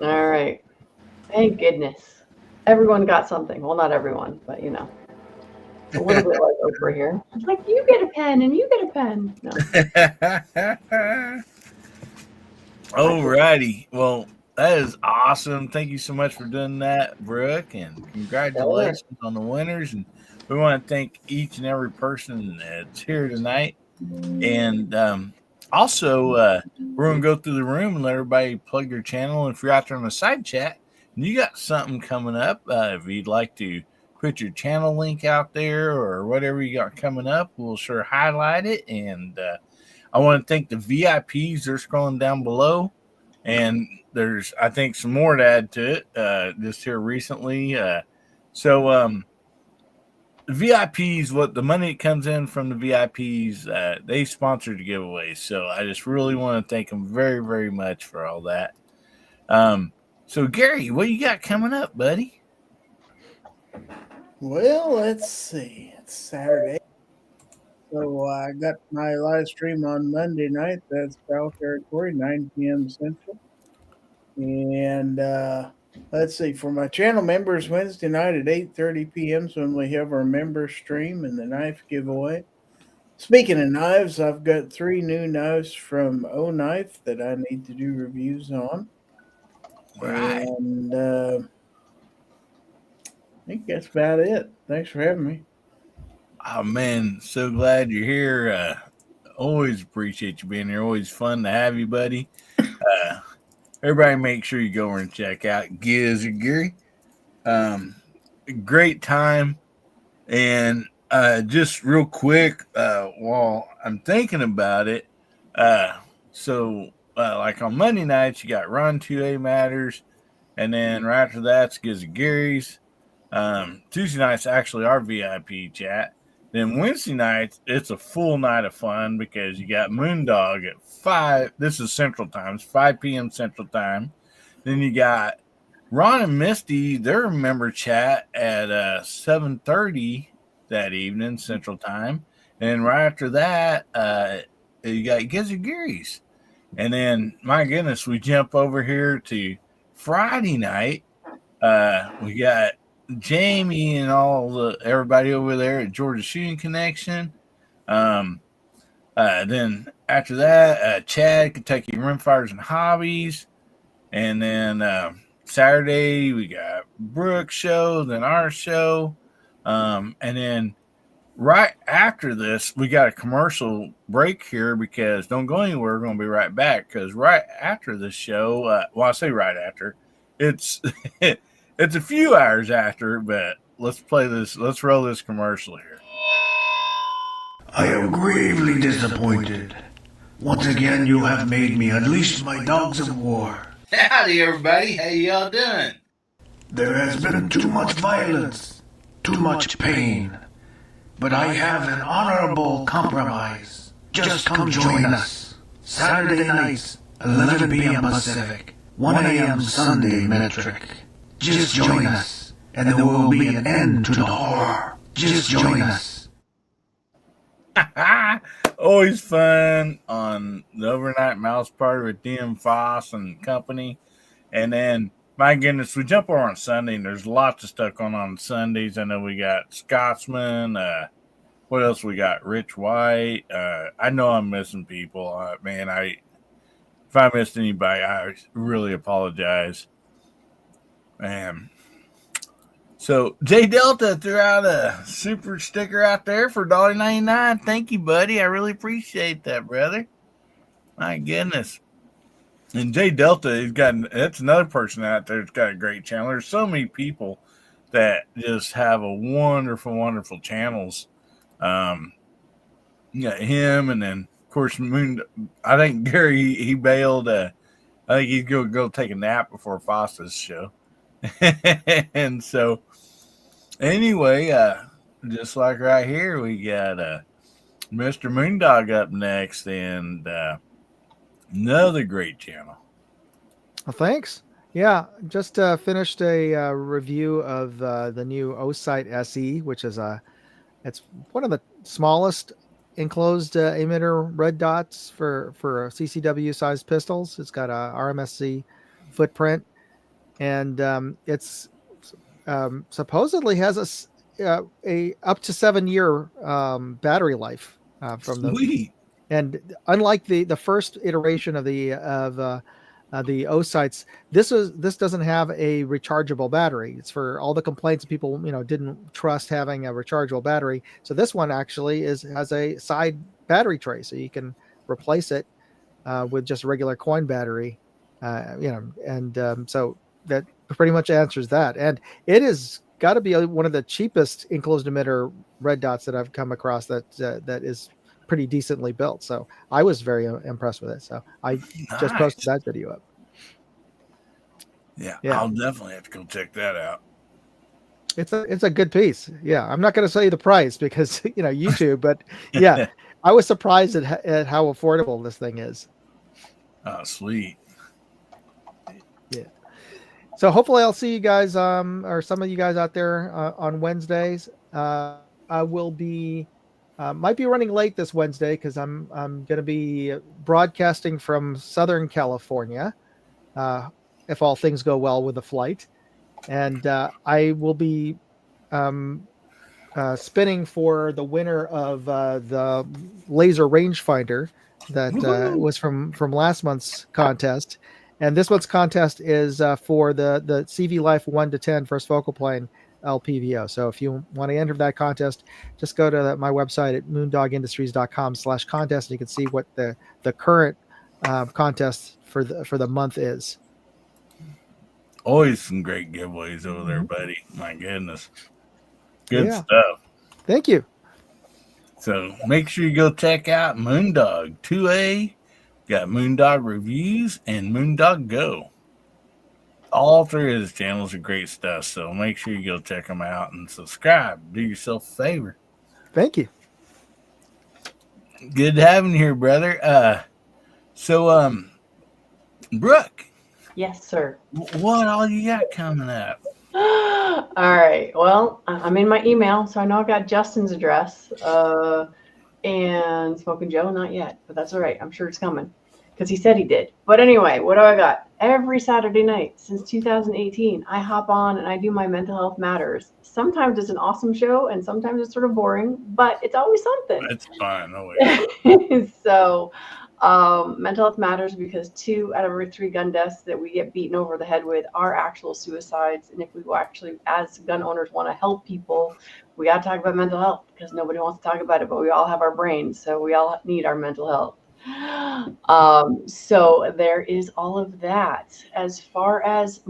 All right. Thank goodness. Everyone got something. Well, not everyone, but you know. A little bit like Oprah here. It's like, you get a pen and you get a pen. No. All righty. Well, that is awesome. Thank you so much for doing that, Brooke, and congratulations on the winners. And we want to thank each and every person that's here tonight. And also, we're going to go through the room and let everybody plug their channel. If you're out there on the side chat and you got something coming up, if you'd like to put your channel link out there or whatever you got coming up, we'll sure highlight it. And I want to thank the VIPs. They're scrolling down below. And there's, I think, some more to add to it just here recently. The VIPs, what the money that comes in from the VIPs, they sponsor the giveaways. So I just really want to thank them very, very much for all that. So, Gary, what you got coming up, buddy? Well, let's see. It's Saturday. So I got my live stream on Monday night. That's South Territory, 9 p.m. Central. And let's see. For my channel members, Wednesday night at 8:30 p.m. is when we have our member stream and the knife giveaway. Speaking of knives, I've got 3 new knives from O Knife that I need to do reviews on. Right. And I think that's about it. Thanks for having me. Oh, man, so glad you're here. Always appreciate you being here. Always fun to have you, buddy. Everybody make sure you go over and check out Giz or Gary. Great time. And just real quick, while I'm thinking about it, like on Monday nights, you got Ron 2A Matters, and then right after that's Giz or Gary's. Tuesday nights actually our VIP chat. Then Wednesday nights, it's a full night of fun because you got Moondog at 5. This is Central Time. It's 5 p.m. Central Time. Then you got Ron and Misty, their member chat at 7:30 that evening Central Time. And right after that, you got Giz or Gary's. And then, my goodness, we jump over here to Friday night. We got Jamie and everybody over there at Georgia Shooting Connection. Then after that, Chad, Kentucky Rimfires and Hobbies. And then Saturday, we got Brooke's show, then our show. And then right after this, we got a commercial break here because don't go anywhere. We're going to be right back because right after this show, I say right after, it's it's a few hours after, but let's roll this commercial here. I am gravely disappointed. Once again, you have made me unleash my dogs of war. Howdy, everybody. How y'all doing? There has been too much violence, too much pain. But I have an honorable compromise. Just come join us. Saturday nights, 11 p.m. Pacific, 1 a.m. Sunday metric. Just join us, and there will be an end to the horror. Just join us. Always fun on the Overnight Mouse Party with DM Foss and company. And then, my goodness, we jump over on Sunday, and there's lots of stuff going on Sundays. I know we got Scotsman. What else we got? Rich White. I know I'm missing people. If I missed anybody, I really apologize. So J Delta threw out a super sticker out there for $1.99. Thank you, buddy. I really appreciate that, brother. My goodness. And J Delta, that's another person out there that's got a great channel. There's so many people that just have a wonderful, wonderful channels. You got him, and then course, I think Gary he bailed. I think he's going to go take a nap before Foster's show. And so, anyway, just like right here, we got Mr. Moondog up next, and another great channel. Well, thanks. Yeah, just finished a review of the new O-Sight SE, which is it's one of the smallest enclosed emitter red dots for CCW sized pistols. It's got a RMSC footprint, and it's supposedly has a up to 7-year battery life from Sweet. And unlike the first iteration of the O-Sights, this doesn't have a rechargeable battery. It's for all the complaints people didn't trust having a rechargeable battery. So this one actually has a side battery tray, so you can replace it with just a regular coin battery. So that pretty much answers that. And it is got to be one of the cheapest enclosed emitter red dots that I've come across that is pretty decently built. So I was very impressed with it. So I just posted that video up. Yeah, I'll definitely have to go check that out. It's a good piece. Yeah, I'm not going to say the price because YouTube, but yeah, I was surprised at how affordable this thing is. Oh, sweet. Yeah. So hopefully I'll see you guys, or some of you guys out there on Wednesdays. I will be. Might be running late this Wednesday because I'm going to be broadcasting from Southern California, if all things go well with the flight, and I will be spinning for the winner of the laser rangefinder that was from last month's contest, and this month's contest is for the CV Life 1 to 10 first focal plane LPVO. So if you want to enter that contest, just go to my website at moondogindustries.com/contest, and you can see what the current contest for the month is. Always some great giveaways over there, buddy. My goodness. Good stuff. Thank you. So make sure you go check out Moondog 2A. Got Moondog Reviews and Moondog Go. All three of his channels are great stuff, so make sure you go check them out and subscribe. Do yourself a favor. Thank you. Good having you here, brother. So, Brooke. Yes, sir. What all you got coming up? All right. Well, I'm in my email, so I know I got Justin's address. And Smoking Joe, not yet, but that's all right. I'm sure it's coming because he said he did. But anyway, what do I got? Every Saturday night since 2018, I hop on and I do my Mental Health Matters. Sometimes it's an awesome show and sometimes it's sort of boring, but it's always something. It's fun. No way. So Mental Health Matters because 2 out of every 3 gun deaths that we get beaten over the head with are actual suicides. And if we actually, as gun owners, want to help people, we got to talk about mental health because nobody wants to talk about it, but we all have our brains. So we all need our mental health. So there is all of that. As far as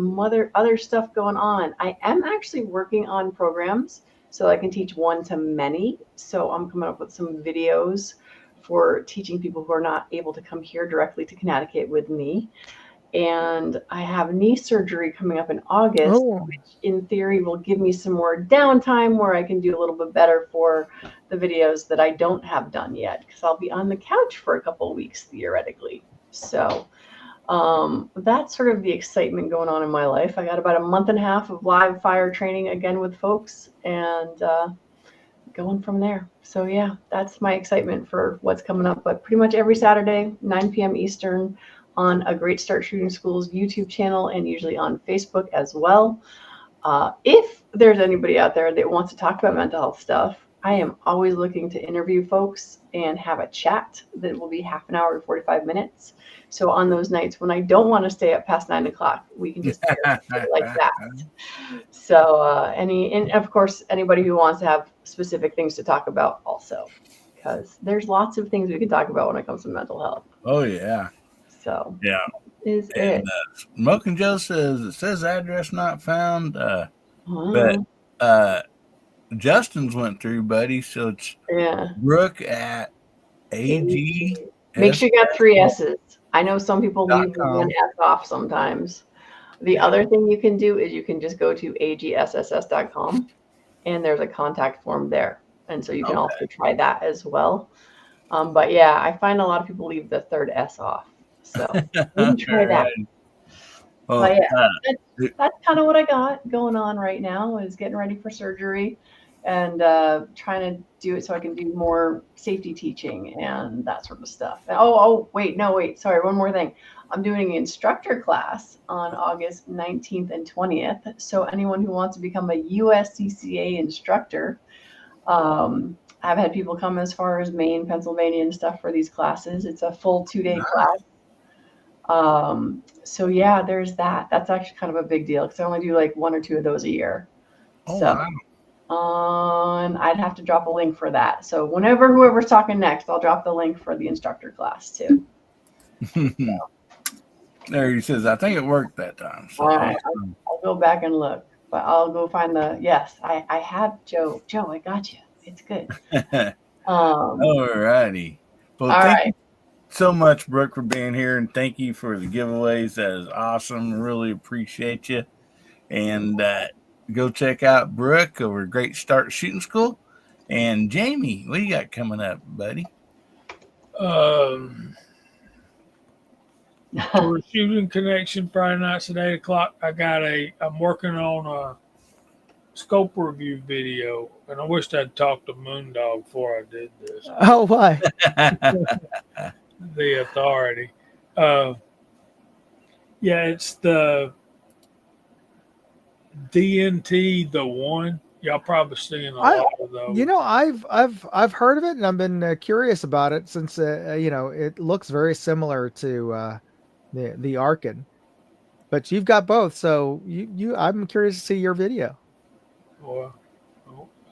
other stuff going on, I am actually working on programs so I can teach one-to-many. So I'm coming up with some videos for teaching people who are not able to come here directly to Connecticut with me. And I have knee surgery coming up in August, which in theory will give me some more downtime where I can do a little bit better for the videos that I don't have done yet, because I'll be on the couch for a couple of weeks theoretically. So that's sort of the excitement going on in my life. I got about a month and a half of live fire training again with folks and going from there. So yeah, that's my excitement for what's coming up. But pretty much every Saturday, 9 p.m. Eastern, on a Great Start Shooting School's YouTube channel and usually on Facebook as well. If there's anybody out there that wants to talk about mental health stuff, I am always looking to interview folks and have a chat that will be half an hour to 45 minutes. So on those nights when I don't want to stay up past 9 o'clock, we can just like that. So and of course, anybody who wants to have specific things to talk about also, because there's lots of things we can talk about when it comes to mental health. Oh, yeah. So yeah, is it? Smoking Joe says it says address not found, but Justin's went through, buddy. So it's Brooke at AG Make sure you got 3 S's. I know some people leave one S off sometimes. The other thing you can do is you can just go to agsss.com and there's a contact form there. And so you can also try that as well. But yeah, I find a lot of people leave the 3rd S off. So maybe try that. Well, But yeah, that's kind of what I got going on right now is getting ready for surgery and trying to do it so I can do more safety teaching and that sort of stuff. Wait. Sorry, one more thing. I'm doing an instructor class on August 19th and 20th. So anyone who wants to become a USCCA instructor, I've had people come as far as Maine, Pennsylvania and stuff for these classes. It's a full 2-day class. So yeah, there's that. That's actually kind of a big deal because I only do like 1 or 2 of those a year. And I'd have to drop a link for that. So whoever's talking next, I'll drop the link for the instructor class too. There he says, I think it worked that time. So all right, I'll go back and look, but I'll go find I have Joe. Joe, I got you. It's good. All righty. Well, thank you so much, Brooke, for being here, and thank you for the giveaways. That is awesome. Really appreciate you. And go check out Brooke over Great Start Shooting School. And Jamie, what do you got coming up, buddy? For Shooting Connection Friday nights at 8 o'clock. I'm working on a scope review video, and I wished I'd talked to Moondog before I did this. Oh, why? The authority. Yeah, it's the DNT, the one. Y'all probably seen a lot of those. You know, I've heard of it, and I've been curious about it since it looks very similar to the Arkin, but you've got both, so I'm curious to see your video. Well,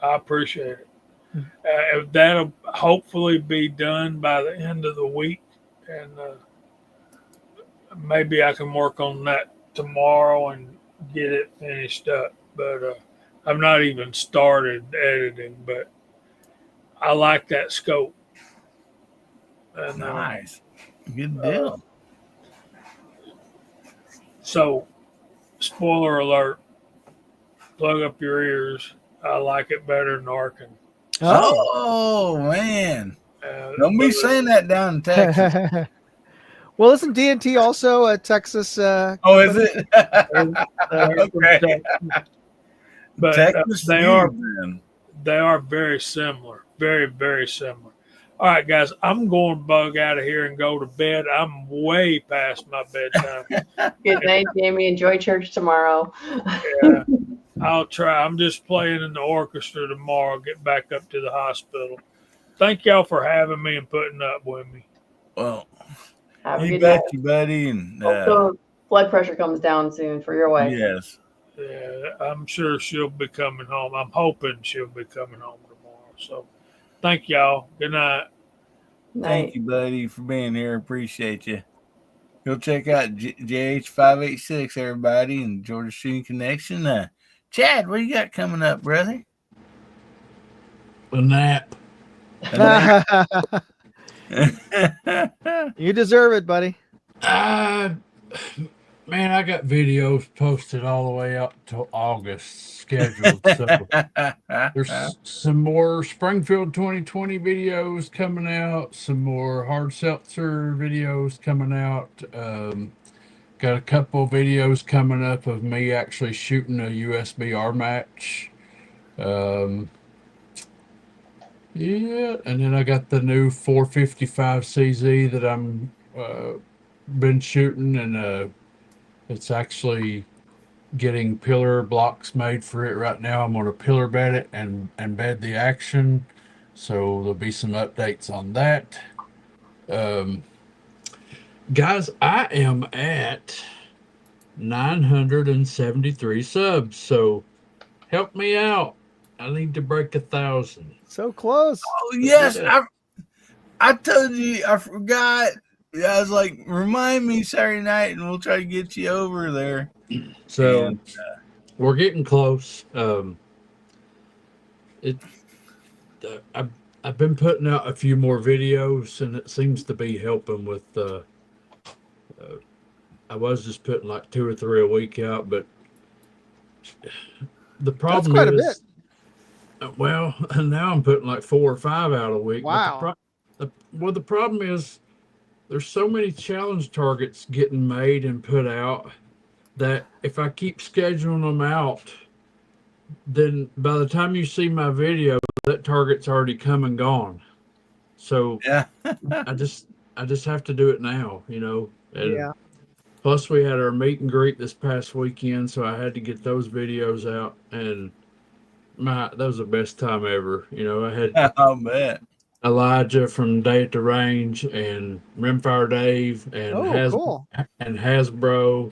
I appreciate it. That'll hopefully be done by the end of the week, and maybe I can work on that tomorrow and get it finished up. But I've not even started editing, but I like that scope. And, nice. Good deal. So, spoiler alert, plug up your ears. I like it better than Arkin. Oh man. Don't be saying that down in Texas. Well, isn't DNT also a Texas? Is it? Okay. But Texas they are very similar. Very, very similar. All right, guys, I'm going to bug out of here and go to bed. I'm way past my bedtime. Good night, Jamie. Enjoy church tomorrow. Yeah, I'll try. I'm just playing in the orchestra tomorrow. Get back up to the hospital. Thank y'all for having me and putting up with me. Well, you bet you, buddy. And also, blood pressure comes down soon for your wife. Yes. Yeah, I'm sure she'll be coming home. I'm hoping she'll be coming home tomorrow. So, thank y'all. Good night. Thank you, buddy, for being here. Appreciate you. Go check out JH586, everybody, and Georgia Shooting Connection. Chad, what do you got coming up, brother? A nap. You deserve it, buddy. Man, I got videos posted all the way up till August scheduled. So there's some more Springfield 2020 videos coming out, some more hard seltzer videos coming out. Got a couple of videos coming up of me actually shooting a USBR match. Yeah, and then I got the new 455 CZ that I'm been shooting, and it's actually getting pillar blocks made for it right now. I'm going to pillar bed it and bed the action. So there'll be some updates on that. Guys, I am at 973 subs. So help me out. I need to break 1,000. So close. Oh, yes. I told you, I forgot. I was like, remind me Saturday night, and we'll try to get you over there. So we're getting close. I've been putting out a few more videos, and it seems to be helping with. I was just putting like 2 or 3 a week out, but the That's problem quite a bit. is, well, now I'm putting like 4 or 5 out a week. Wow. But the problem is there's so many challenge targets getting made and put out that if I keep scheduling them out, then by the time you see my video, that target's already come and gone. So Yeah. I just have to do it now, you know. And Yeah. plus we had our meet and greet this past weekend, so I had to get those videos out, and that was the best time ever. You know, I had I'll bet. Elijah from Day at the Range and Rimfire Dave and Oh, cool. Hasbro,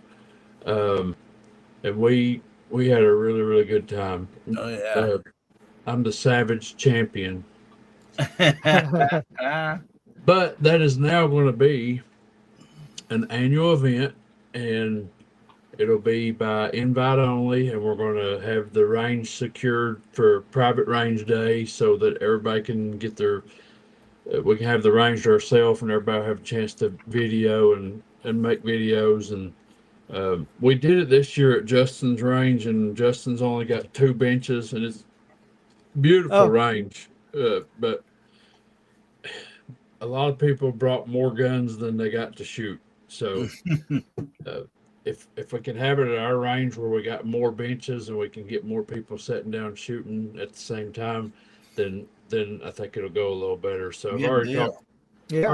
and we had a really, really good time. Oh yeah. I'm the Savage Champion. But that is now going to be an annual event, and it'll be by invite only, and we're going to have the range secured for private range day so that everybody can get their we can have the range to ourselves, and everybody will have a chance to video and make videos. And we did it this year at Justin's range, and Justin's only got 2 benches, and it's beautiful range, but a lot of people brought more guns than they got to shoot. So if we can have it at our range where we got more benches and we can get more people sitting down shooting at the same time, then I think it'll go a little better. So I've already talked. Yeah,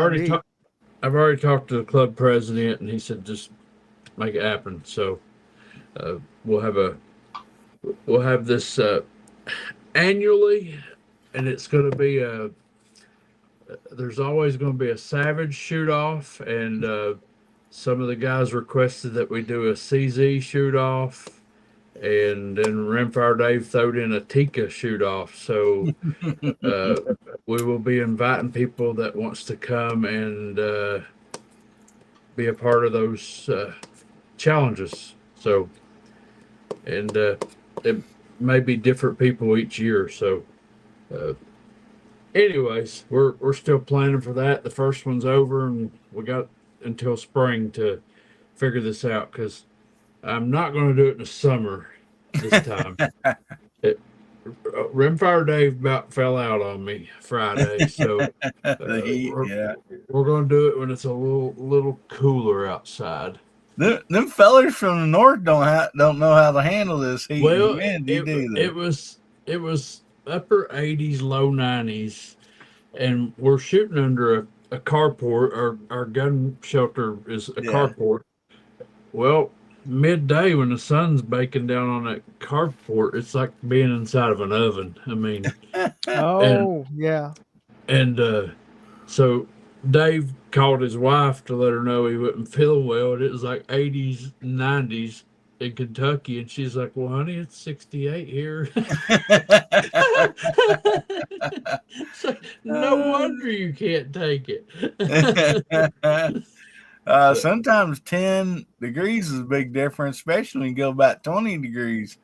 I've already talked to the club president, and he said just make it happen. So we'll have this annually, and it's going to be there's always going to be a Savage shoot off, and some of the guys requested that we do a CZ shoot off, and then Rimfire Dave throwed in a Tika shoot off. So we will be inviting people that wants to come and be a part of those challenges. So, and it may be different people each year. So anyways, we're still planning for that. The first one's over, and we got until spring to figure this out, because I'm not going to do it in the summer this time. Rimfire Dave about fell out on me Friday, so we're going to do it when it's a little cooler outside. Them fellers from the north don't know how to handle this heat. Well, it was upper 80s, low 90s, and we're shooting under a carport. Our gun shelter is a carport. Well, midday when the sun's baking down on that carport, it's like being inside of an oven. I mean, and so Dave called his wife to let her know he wasn't feeling well, and it was like 80s, 90s in Kentucky, and she's like, "Well, honey, it's 68 here." So, no wonder you can't take it. Sometimes 10 degrees is a big difference, especially when you go about 20 degrees.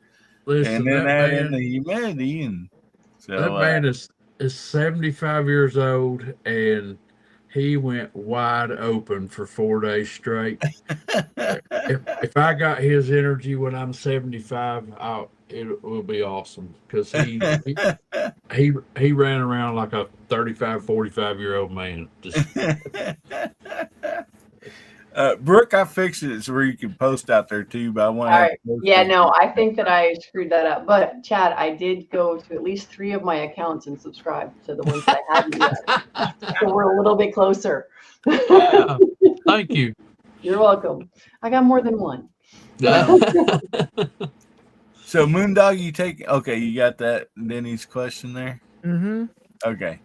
Listen, and then add in the humidity. And so that man is 75 years old, and he went wide open for 4 days straight. If I got his energy when I'm 75, it will be awesome, because he ran around like a 35, 45-year-old man. Brooke, I fixed it so where you can post out there too, but I want I think that I screwed that up. But Chad, I did go to at least 3 of my accounts and subscribe to the ones that I hadn't yet. So we're a little bit closer. Thank you. You're welcome. I got more than one. So Moondog, you got that Denny's question there? Mm-hmm. Okay.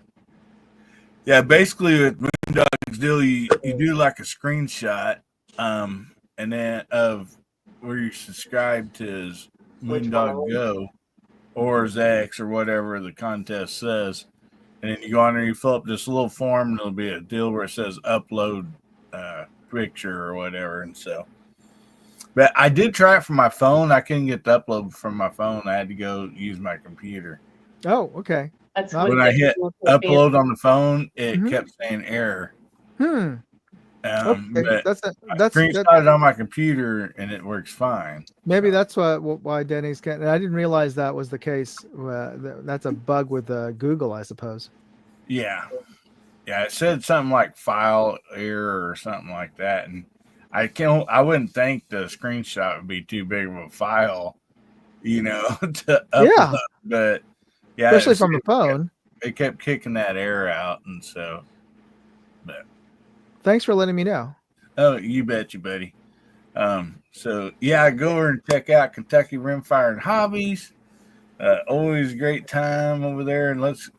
Yeah, basically with Moondog's deal, you do like a screenshot, and then of where you subscribe to his Moondog Go or his X or whatever the contest says, and then you go on there, you fill up this little form, and there'll be a deal where it says upload picture or whatever, and so. But I did try it from my phone. I couldn't get the upload from my phone. I had to go use my computer. Oh, okay. That's when I hit upload on the phone, it kept saying error. Okay. But That's screenshot it on my computer and it works fine. Maybe that's why Denny's can't. I didn't realize that was the case. That's a bug with Google, I suppose. Yeah, it said something like file error or something like that, and I wouldn't think the screenshot would be too big of a file, to upload. But yeah, especially from the phone. It kept kicking that error out, and so. But thanks for letting me know. Oh, you bet you, buddy. So yeah, go over and check out Kentucky Rimfire and Hobbies. Always a great time over there, and let's.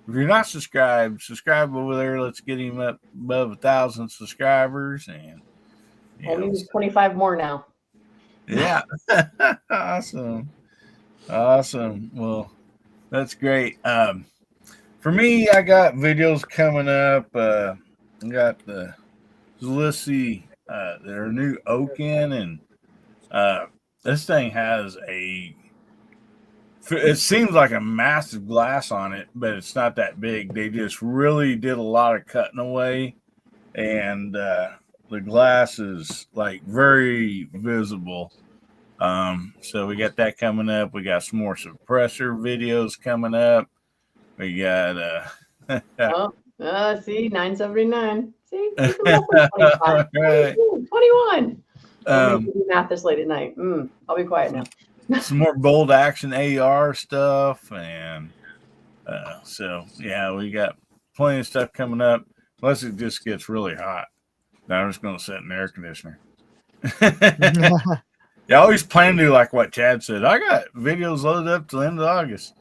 If you're not subscribed, subscribe over there. Let's get him up above 1,000 subscribers, and only 25 more now. Yeah, awesome. Well, that's great. For me, I got videos coming up. I got let's see, their new Oaken, and this thing has it seems like a massive glass on it, but it's not that big. They just really did a lot of cutting away, and the glass is like very visible. So we got that coming up. We got some more suppressor videos coming up. We got see, 979. See, 25. Right. 21. Do math this late at night. I'll be quiet now. Some more bold action AR stuff, and so yeah, we got plenty of stuff coming up. Unless it just gets really hot, then I'm just going to set an air conditioner. I always plan to do like what Chad said. I got videos loaded up till the end of August.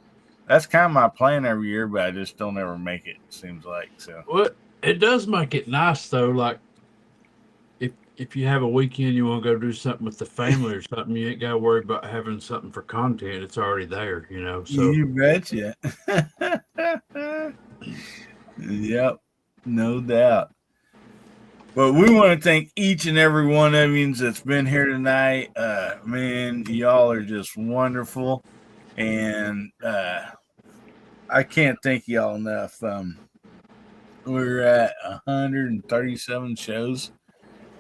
That's kind of my plan every year, but I just don't ever make it. Seems like so. Well, it does make it nice though. Like if you have a weekend, you want to go do something with the family or something, you ain't got to worry about having something for content. It's already there, So you betcha. Yep, no doubt. But we want to thank each and every one of you that's been here tonight. Man, y'all are just wonderful, and I can't thank y'all enough. We're at 137 shows.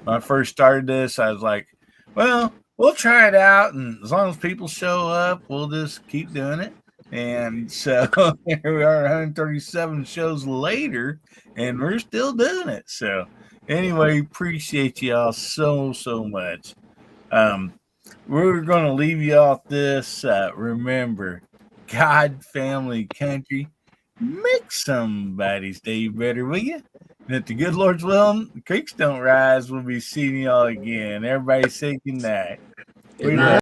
When I first started this, I was like, well, we'll try it out, and as long as people show up, we'll just keep doing it. And so here we are 137 shows later, and we're still doing it. So anyway, appreciate y'all so much. We're going to leave y'all with this. Remember, God, family, country, make somebody's day better, will you? And if the good Lord's willing, the creeks don't rise, we'll be seeing y'all again. Everybody say good night. Good night.